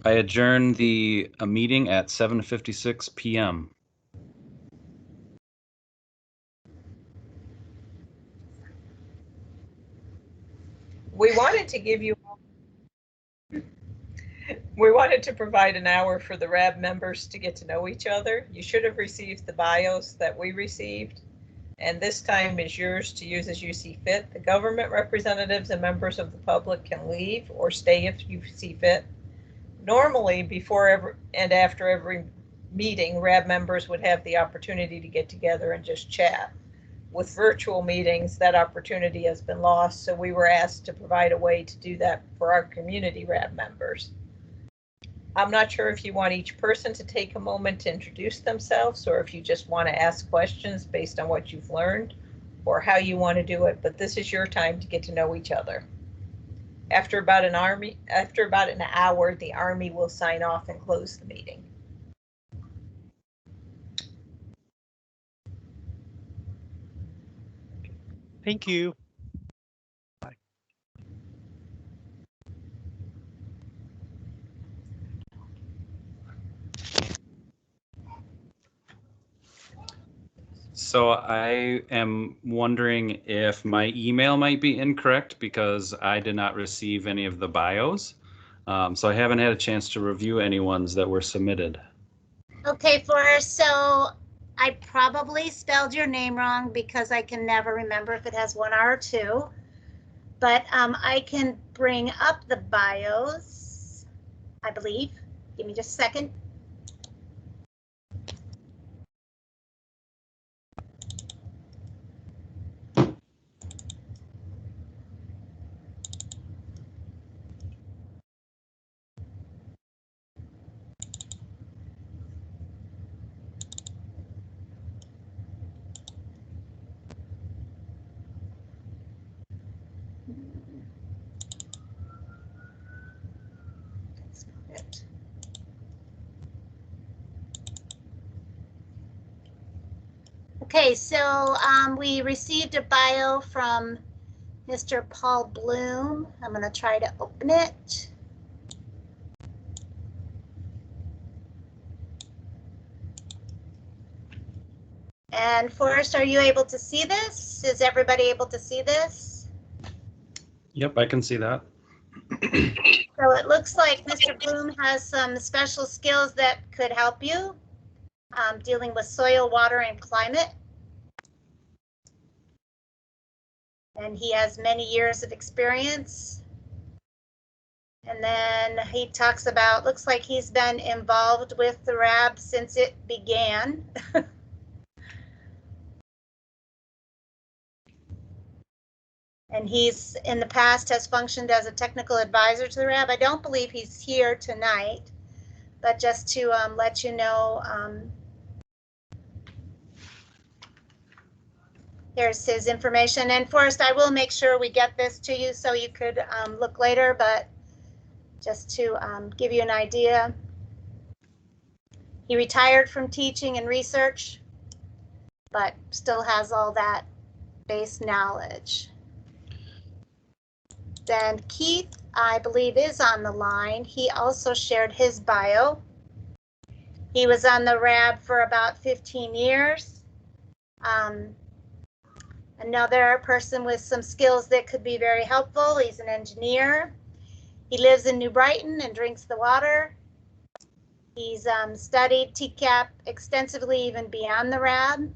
I adjourn the meeting at 7:56 p.m. We wanted to provide an hour for the RAB members to get to know each other. You should have received the bios that we received, and this time is yours to use as you see fit. The government representatives and members of the public can leave or stay if you see fit. Normally, before and after every meeting, RAB members would have the opportunity to get together and just chat. With virtual meetings, that opportunity has been lost, so we were asked to provide a way to do that for our community RAB members. I'm not sure if you want each person to take a moment to introduce themselves, or if you just want to ask questions based on what you've learned, or how you want to do it, but this is your time to get to know each other. After about an hour, the Army will sign off and close the meeting. Thank you. So I am wondering if my email might be incorrect because I did not receive any of the bios. So I haven't had a chance to review any ones that were submitted. Okay, Forrest, so I probably spelled your name wrong because I can never remember if it has one R or two. But I can bring up the bios, I believe. Give me just a second. That's not it. Okay, so we received a bio from Mr. Paul Bloom. I'm going to try to open it. And Forrest, are you able to see this? Is everybody able to see this? Yep, I can see that. So it looks like Mr. Bloom has some special skills that could help you dealing with soil, water, and climate. And he has many years of experience. And then he talks about, looks like he's been involved with the RAB since it began. And he's in the past has functioned as a technical advisor to the RAB. I don't believe he's here tonight, but just to let you know, here's his information. And Forrest, I will make sure we get this to you so you could look later, but just to give you an idea. He retired from teaching and research, but still has all that base knowledge. Then Keith, I believe, is on the line. He also shared his bio. He was on the RAB for about 15 years. Another person with some skills that could be very helpful. He's an engineer. He lives in New Brighton and drinks the water. He's studied TCAAP extensively, even beyond the RAB.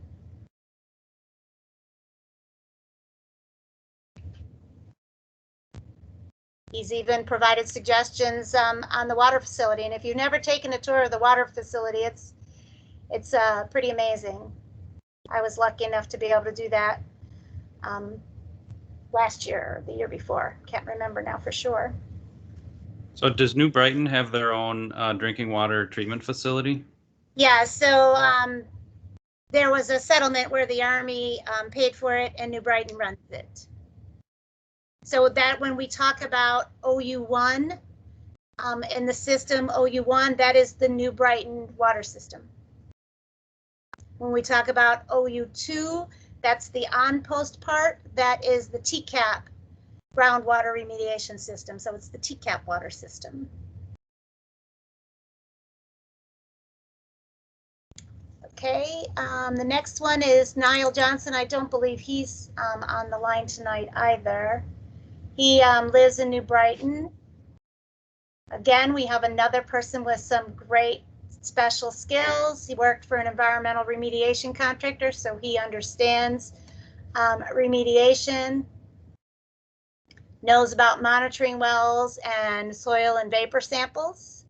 He's even provided suggestions on the water facility. And if you've never taken a tour of the water facility, it's pretty amazing. I was lucky enough to be able to do that last year or the year before. Can't remember now for sure. So does New Brighton have their own drinking water treatment facility? Yeah, so there was a settlement where the Army paid for it and New Brighton runs it. So that when we talk about OU1 in the system, OU1, that is the New Brighton water system. When we talk about OU2, that's the on-post part, that is the TCAAP groundwater remediation system. So it's the TCAAP water system. Okay, the next one is Niall Johnson. I don't believe he's on the line tonight either. He lives in New Brighton. Again, we have another person with some great special skills. He worked for an environmental remediation contractor, so he understands remediation, knows about monitoring wells and soil and vapor samples.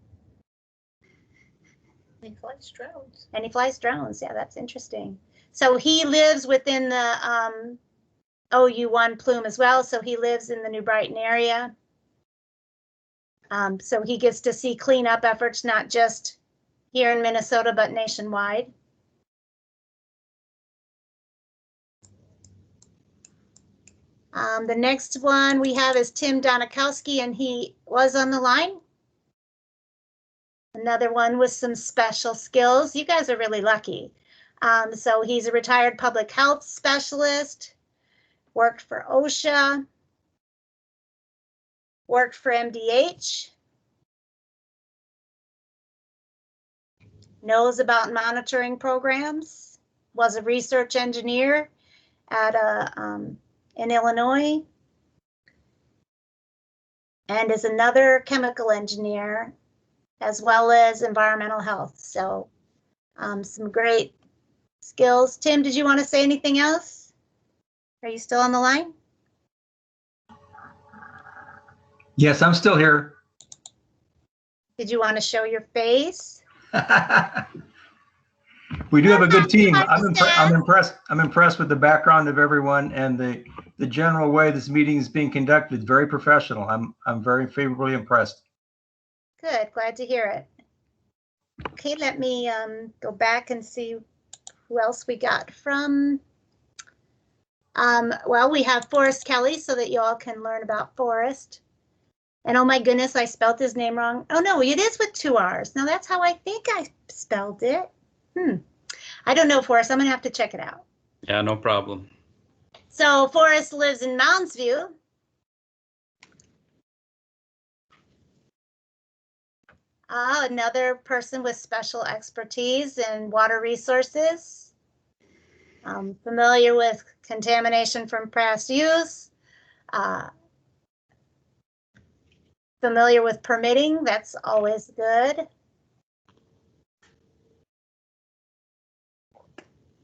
He flies drones. And he flies drones. Yeah, that's interesting. So he lives within the OU1 plume as well. So he lives in the New Brighton area. So he gets to see cleanup efforts, not just here in Minnesota, but nationwide. The next one we have is Tim Donikowski, and he was on the line. Another one with some special skills. You guys are really lucky. So he's a retired public health specialist, worked for OSHA, worked for MDH, knows about monitoring programs, was a research engineer at in Illinois, and is another chemical engineer, as well as environmental health. So some great skills. Tim, did you want to say anything else? Are you still on the line? Yes, I'm still here. Did you want to show your face? We do have a good team. I'm impressed. I'm impressed with the background of everyone and the general way this meeting is being conducted. It's very professional. I'm very favorably impressed. Good, glad to hear it. Okay, let me go back and see who else we got from. Well, we have Forrest Kelly so that you all can learn about Forrest. And oh my goodness, I spelled his name wrong. Oh no, it is with 2 R's. Now that's how I think I spelled it. I don't know, Forrest. I'm gonna have to check it out. Yeah, no problem. So Forrest lives in Mounds View. Another person with special expertise in water resources. Familiar with contamination from past use. Familiar with permitting, that's always good.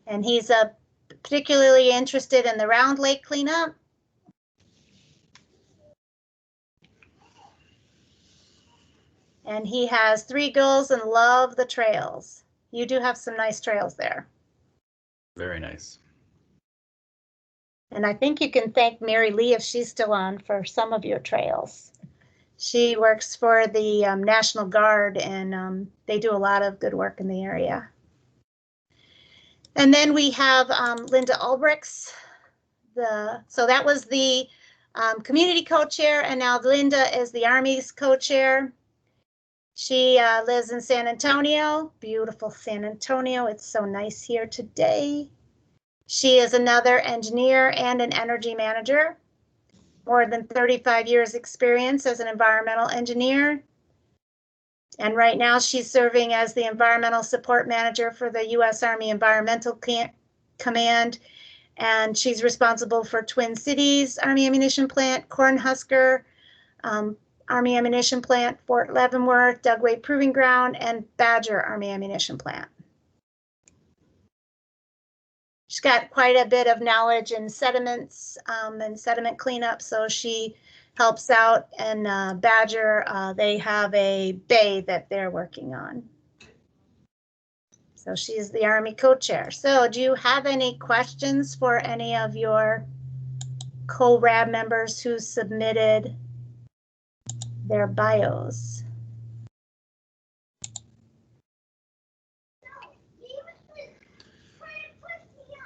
And he's particularly interested in the Round Lake cleanup. And he has 3 girls and love the trails. You do have some nice trails there. Very nice. And I think you can thank Mary Lee if she's still on for some of your trails. She works for the National Guard and they do a lot of good work in the area. And then we have Linda Albrechts. So that was the community co-chair, and now Linda is the Army's co-chair. She lives in San Antonio, beautiful San Antonio. It's so nice here today. She is another engineer and an energy manager. More than 35 years experience as an environmental engineer. And right now she's serving as the environmental support manager for the U.S. Army Environmental Command. And she's responsible for Twin Cities Army Ammunition Plant, Cornhusker Army Ammunition Plant, Fort Leavenworth, Dugway Proving Ground, and Badger Army Ammunition Plant. She's got quite a bit of knowledge in sediments and sediment cleanup, so she helps out. And Badger, they have a bay that they're working on. So she's the Army co-chair. So do you have any questions for any of your co-RAB members who submitted their bios?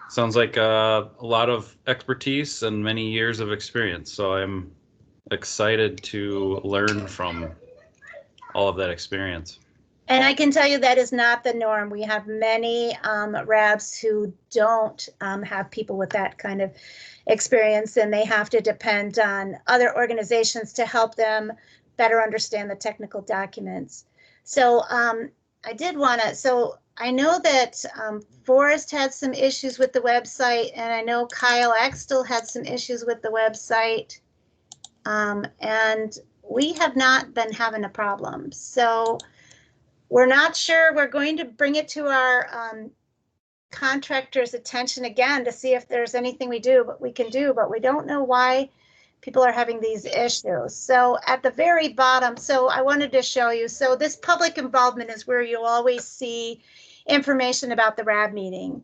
Sounds like a lot of expertise and many years of experience. So I'm excited to learn from all of that experience. And I can tell you that is not the norm. We have many RABs who don't have people with that kind of experience, and they have to depend on other organizations to help them better understand the technical documents. So I did want to, so I know that Forrest had some issues with the website, and I know Kyle Axtell had some issues with the website, and we have not been having a problem. So we're not sure. We're going to bring it to our contractor's attention again to see if there's anything we can do, but we don't know why people are having these issues. So at the very bottom, so I wanted to show you, so this public involvement is where you'll always see information about the RAB meeting.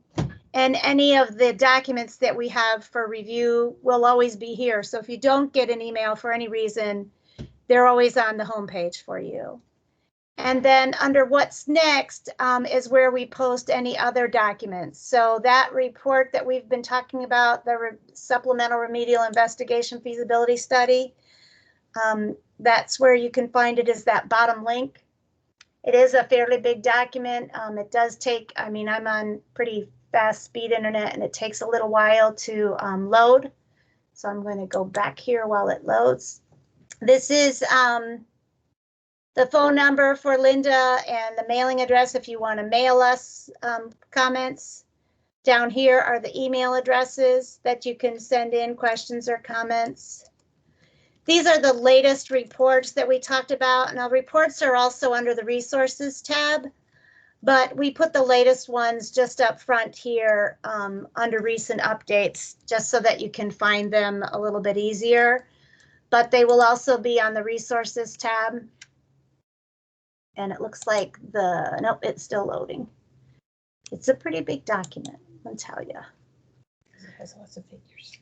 And any of the documents that we have for review will always be here. So if you don't get an email for any reason, they're always on the homepage for you. And then under what's next is where we post any other documents. So that report that we've been talking about, the supplemental remedial investigation feasibility study, that's where you can find it, is that bottom link. It is a fairly big document. It does take, I mean, I'm on pretty fast speed internet and it takes a little while to load. So I'm going to go back here while it loads. This is the phone number for Linda and the mailing address if you want to mail us comments. Down here are the email addresses that you can send in questions or comments. These are the latest reports that we talked about. Now, reports are also under the resources tab. But we put the latest ones just up front here under recent updates, just so that you can find them a little bit easier. But they will also be on the resources tab. And it looks like nope, it's still loading. It's a pretty big document, I'll tell you. It has lots of figures.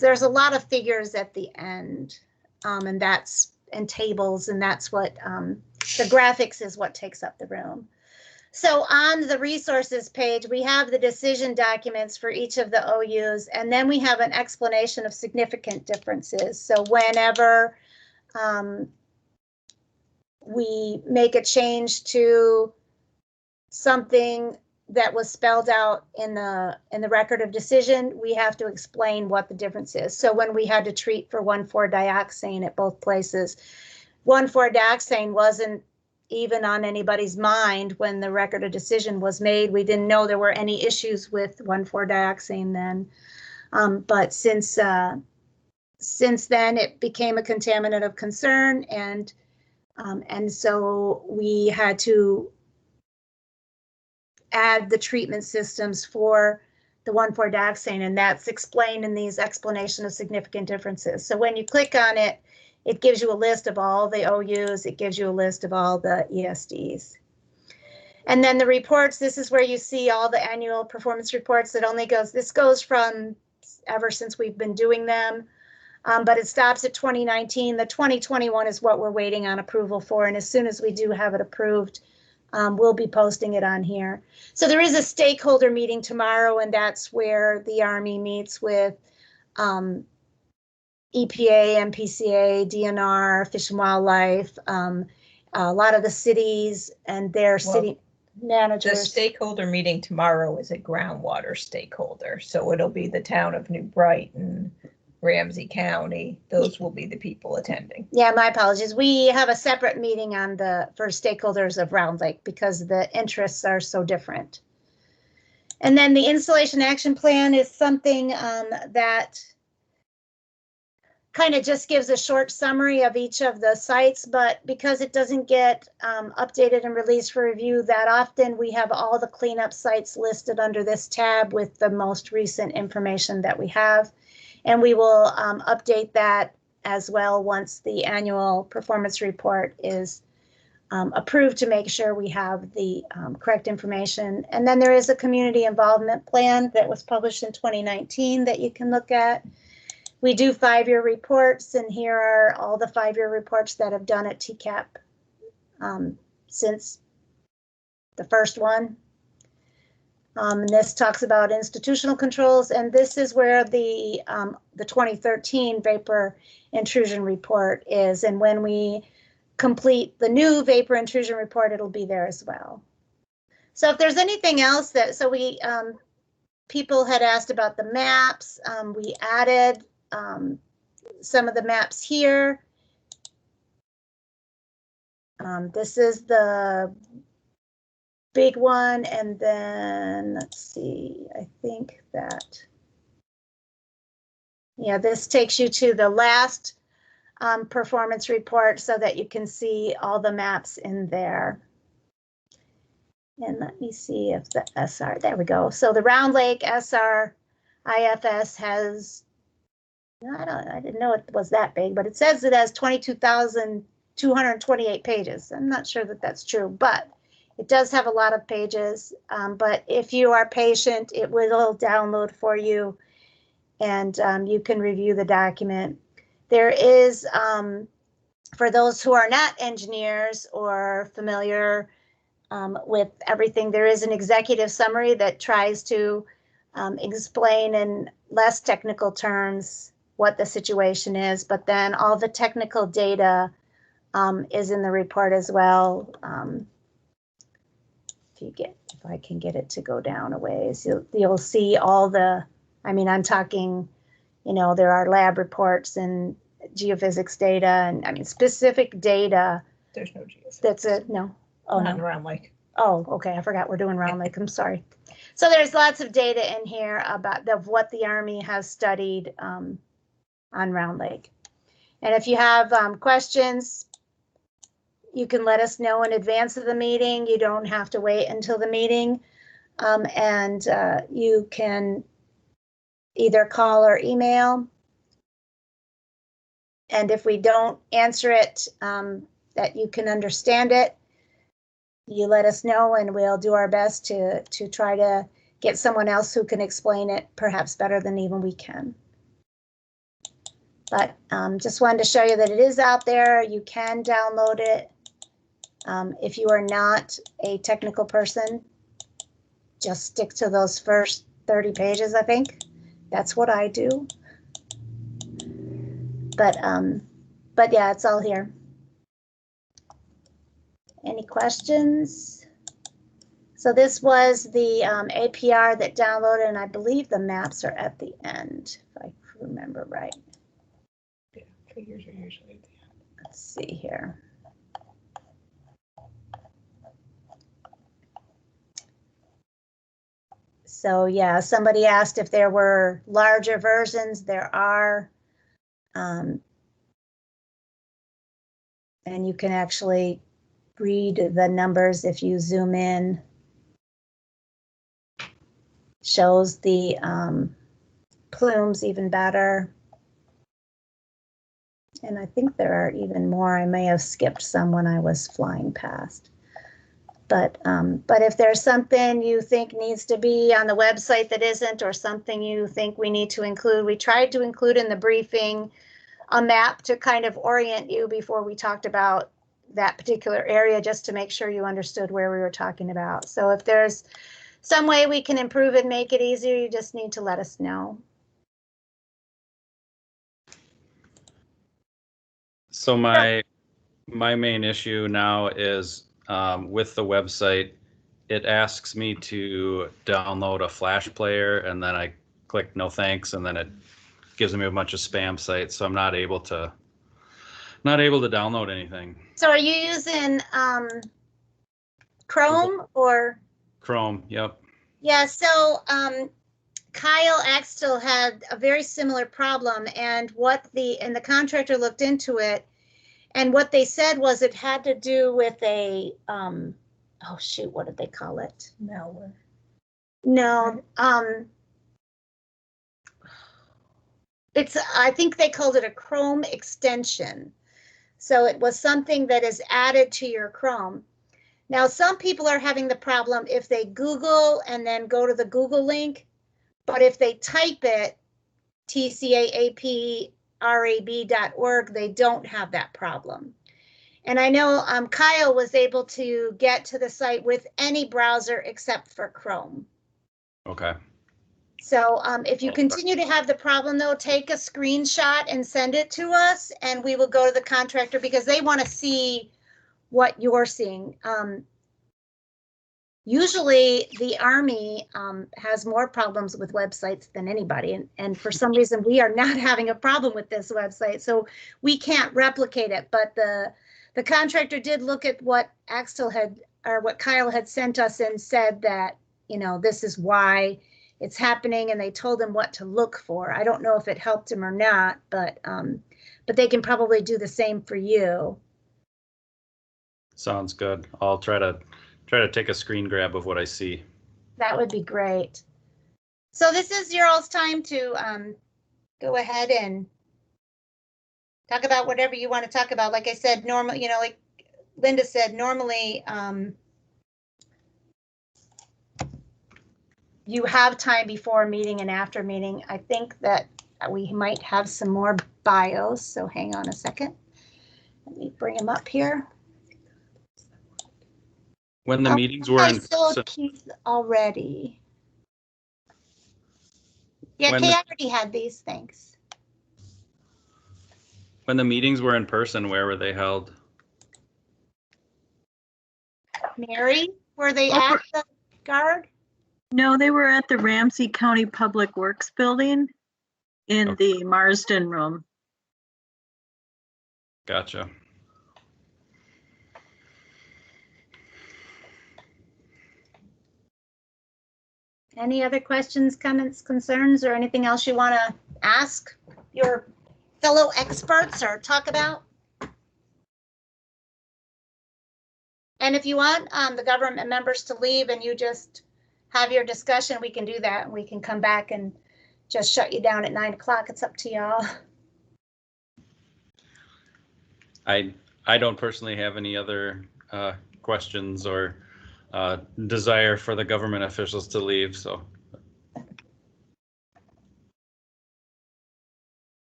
There's a lot of figures at the end, and tables, and that's what the graphics is what takes up the room. So on the resources page, we have the decision documents for each of the OUs, and then we have an explanation of significant differences. So whenever we make a change to something that was spelled out in the record of decision, we have to explain what the difference is. So when we had to treat for 1,4-dioxane at both places, 1,4-dioxane wasn't even on anybody's mind when the record of decision was made. We didn't know there were any issues with 1,4-dioxane then. But since then, it became a contaminant of concern, and so we had to add the treatment systems for the 1,4-dioxane, and that's explained in these explanation of significant differences. So when you click on it, it gives you a list of all the OUs. It gives you a list of all the ESDs. And then the reports, this is where you see all the annual performance reports. This goes from ever since we've been doing them, but it stops at 2019. The 2021 is what we're waiting on approval for. And as soon as we do have it approved, we'll be posting it on here. So there is a stakeholder meeting tomorrow, and that's where the Army meets with EPA, MPCA, DNR, Fish and Wildlife, a lot of the cities and their city managers. The stakeholder meeting tomorrow is a groundwater stakeholder, so it'll be the town of New Brighton, Ramsey County. Those will be the people attending. Yeah, my apologies. We have a separate meeting for stakeholders of Round Lake because the interests are so different. And then the installation action plan is something that kind of just gives a short summary of each of the sites, but because it doesn't get updated and released for review that often, we have all the cleanup sites listed under this tab with the most recent information that we have. And we will update that as well once the annual performance report is approved to make sure we have the correct information. And then there is a community involvement plan that was published in 2019 that you can look at. We do 5-year reports, and here are all the 5-year reports that have done at TCAAP since the first one. And this talks about institutional controls, and this is where the 2013 vapor intrusion report is. And when we complete the new vapor intrusion report, it'll be there as well. So if there's anything else people had asked about the maps, we added some of the maps here. This is the big one, and then let's see, I think that, yeah, this takes you to the last performance report so that you can see all the maps in there. And let me see if the SR, there we go. So the Round Lake SR IFS has, I didn't know it was that big, but it says it has 22,228 pages. I'm not sure that that's true, but it does have a lot of pages. But if you are patient, it will download for you, and you can review the document. There is, for those who are not engineers or familiar with everything, there is an executive summary that tries to explain in less technical terms what the situation is, but then all the technical data is in the report as well. If I can get it to go down a ways, you'll see all the, I'm talking, there are lab reports and geophysics data, and specific data. There's no geophysics. That's it. No. Oh, not no. Round Lake. Oh, okay. I forgot we're doing Round Lake. I'm sorry. So there's lots of data in here about what the Army has studied on Round Lake. And if you have questions, you can let us know in advance of the meeting. You don't have to wait until the meeting. And you can either call or email. And if we don't answer it, that you can understand it, you let us know and we'll do our best to try to get someone else who can explain it perhaps better than even we can. But just wanted to show you that it is out there. You can download it. If you are not a technical person, just stick to those first 30 pages, I think. That's what I do. But yeah, it's all here. Any questions? So this was the APR that downloaded, and I believe the maps are at the end, if I remember right. Yeah, figures are usually at the end. Let's see here. So yeah, somebody asked if there were larger versions. There are. And you can actually read the numbers if you zoom in. Shows the plumes even better. And I think there are even more. I may have skipped some when I was flying past. But if there's something you think needs to be on the website that isn't, or something you think we need to include, we tried to include in the briefing a map to kind of orient you before we talked about that particular area, just to make sure you understood where we were talking about. So if there's some way we can improve it, make it easier, you just need to let us know. So my main issue now is with the website, it asks me to download a Flash player, and then I click no thanks, and then it gives me a bunch of spam sites, so I'm not able to download anything. So are you using Chrome or? Chrome, yep. Yeah, so Kyle Axtell had a very similar problem, and the contractor looked into it, and what they said was it had to do with a oh shoot, what did they call it? Malware. No, I think they called it a Chrome extension. So it was something that is added to your Chrome. Now, some people are having the problem if they Google and then go to the Google link, but if they type it, TCAAP RAB.org, they don't have that problem. And I know Kyle was able to get to the site with any browser except for Chrome. Okay. So if you continue to have the problem, though, take a screenshot and send it to us, and we will go to the contractor because they want to see what you're seeing. Usually the Army has more problems with websites than anybody, and for some reason we are not having a problem with this website, so we can't replicate it. But the contractor did look at what Axtell had, or what Kyle had sent us, and said that, you know, this is why it's happening, and they told him what to look for. I don't know if it helped him or not, but they can probably do the same for you. Sounds good. I'll try to take a screen grab of what I see. That would be great. So this is your all's time to go ahead and talk about whatever you want to talk about. Like I said, like Linda said, normally you have time before a meeting and after a meeting. I think that we might have some more bios, so hang on a second. Let me bring them up here. When the meetings were in person, Keith already. Yeah, Kay already had these, thanks. When the meetings were in person, where were they held? Mary, were they at the Guard? No, they were at the Ramsey County Public Works Building in the Marsden room. Gotcha. Any other questions, comments, concerns, or anything else you want to ask your fellow experts or talk about? And if you want the government members to leave and you just have your discussion, we can do that. And we can come back and just shut you down at 9 o'clock. It's up to y'all. I don't personally have any other questions or desire for the government officials to leave, so.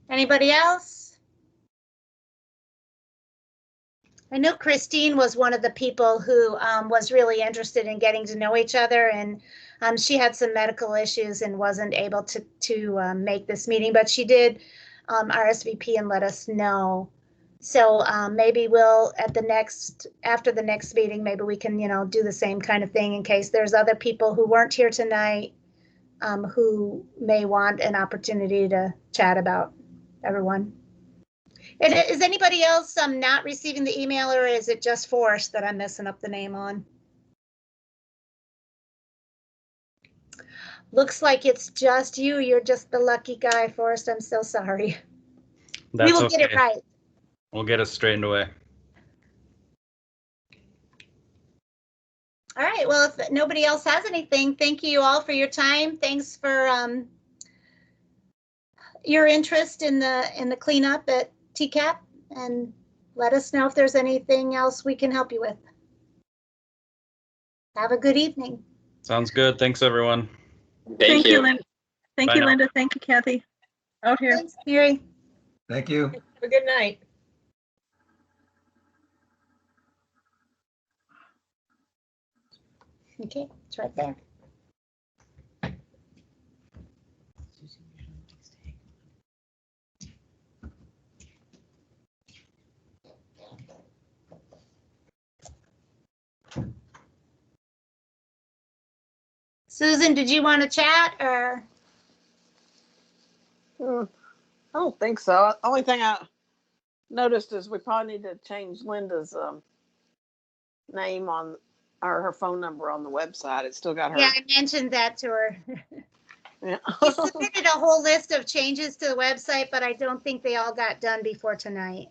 Anybody else? I know Christine was one of the people who was really interested in getting to know each other, and she had some medical issues and wasn't able to make this meeting, but she did RSVP and let us know. So maybe we'll after the next meeting, maybe we can, do the same kind of thing in case there's other people who weren't here tonight who may want an opportunity to chat about everyone. And is anybody else not receiving the email, or is it just Forrest that I'm messing up the name on? Looks like it's just you. You're just the lucky guy, Forrest. I'm so sorry. That's we will okay. get it right. We'll get it straightened away. All right. Well, if nobody else has anything, thank you all for your time. Thanks for your interest in the cleanup at TCAAP, and let us know if there's anything else we can help you with. Have a good evening. Sounds good. Thanks, everyone. Thank you, Linda. Thank Bye you, now. Linda. Thank you, Kathy. Out here. Thanks, Mary. Thank you. Have a good night. Okay, it's right there. Susan, did you want to chat or? I don't think so. The only thing I noticed is we probably need to change Linda's name on, or her phone number on the website. It's still got her. Yeah, I mentioned that to her. Yeah. We submitted a whole list of changes to the website, but I don't think they all got done before tonight.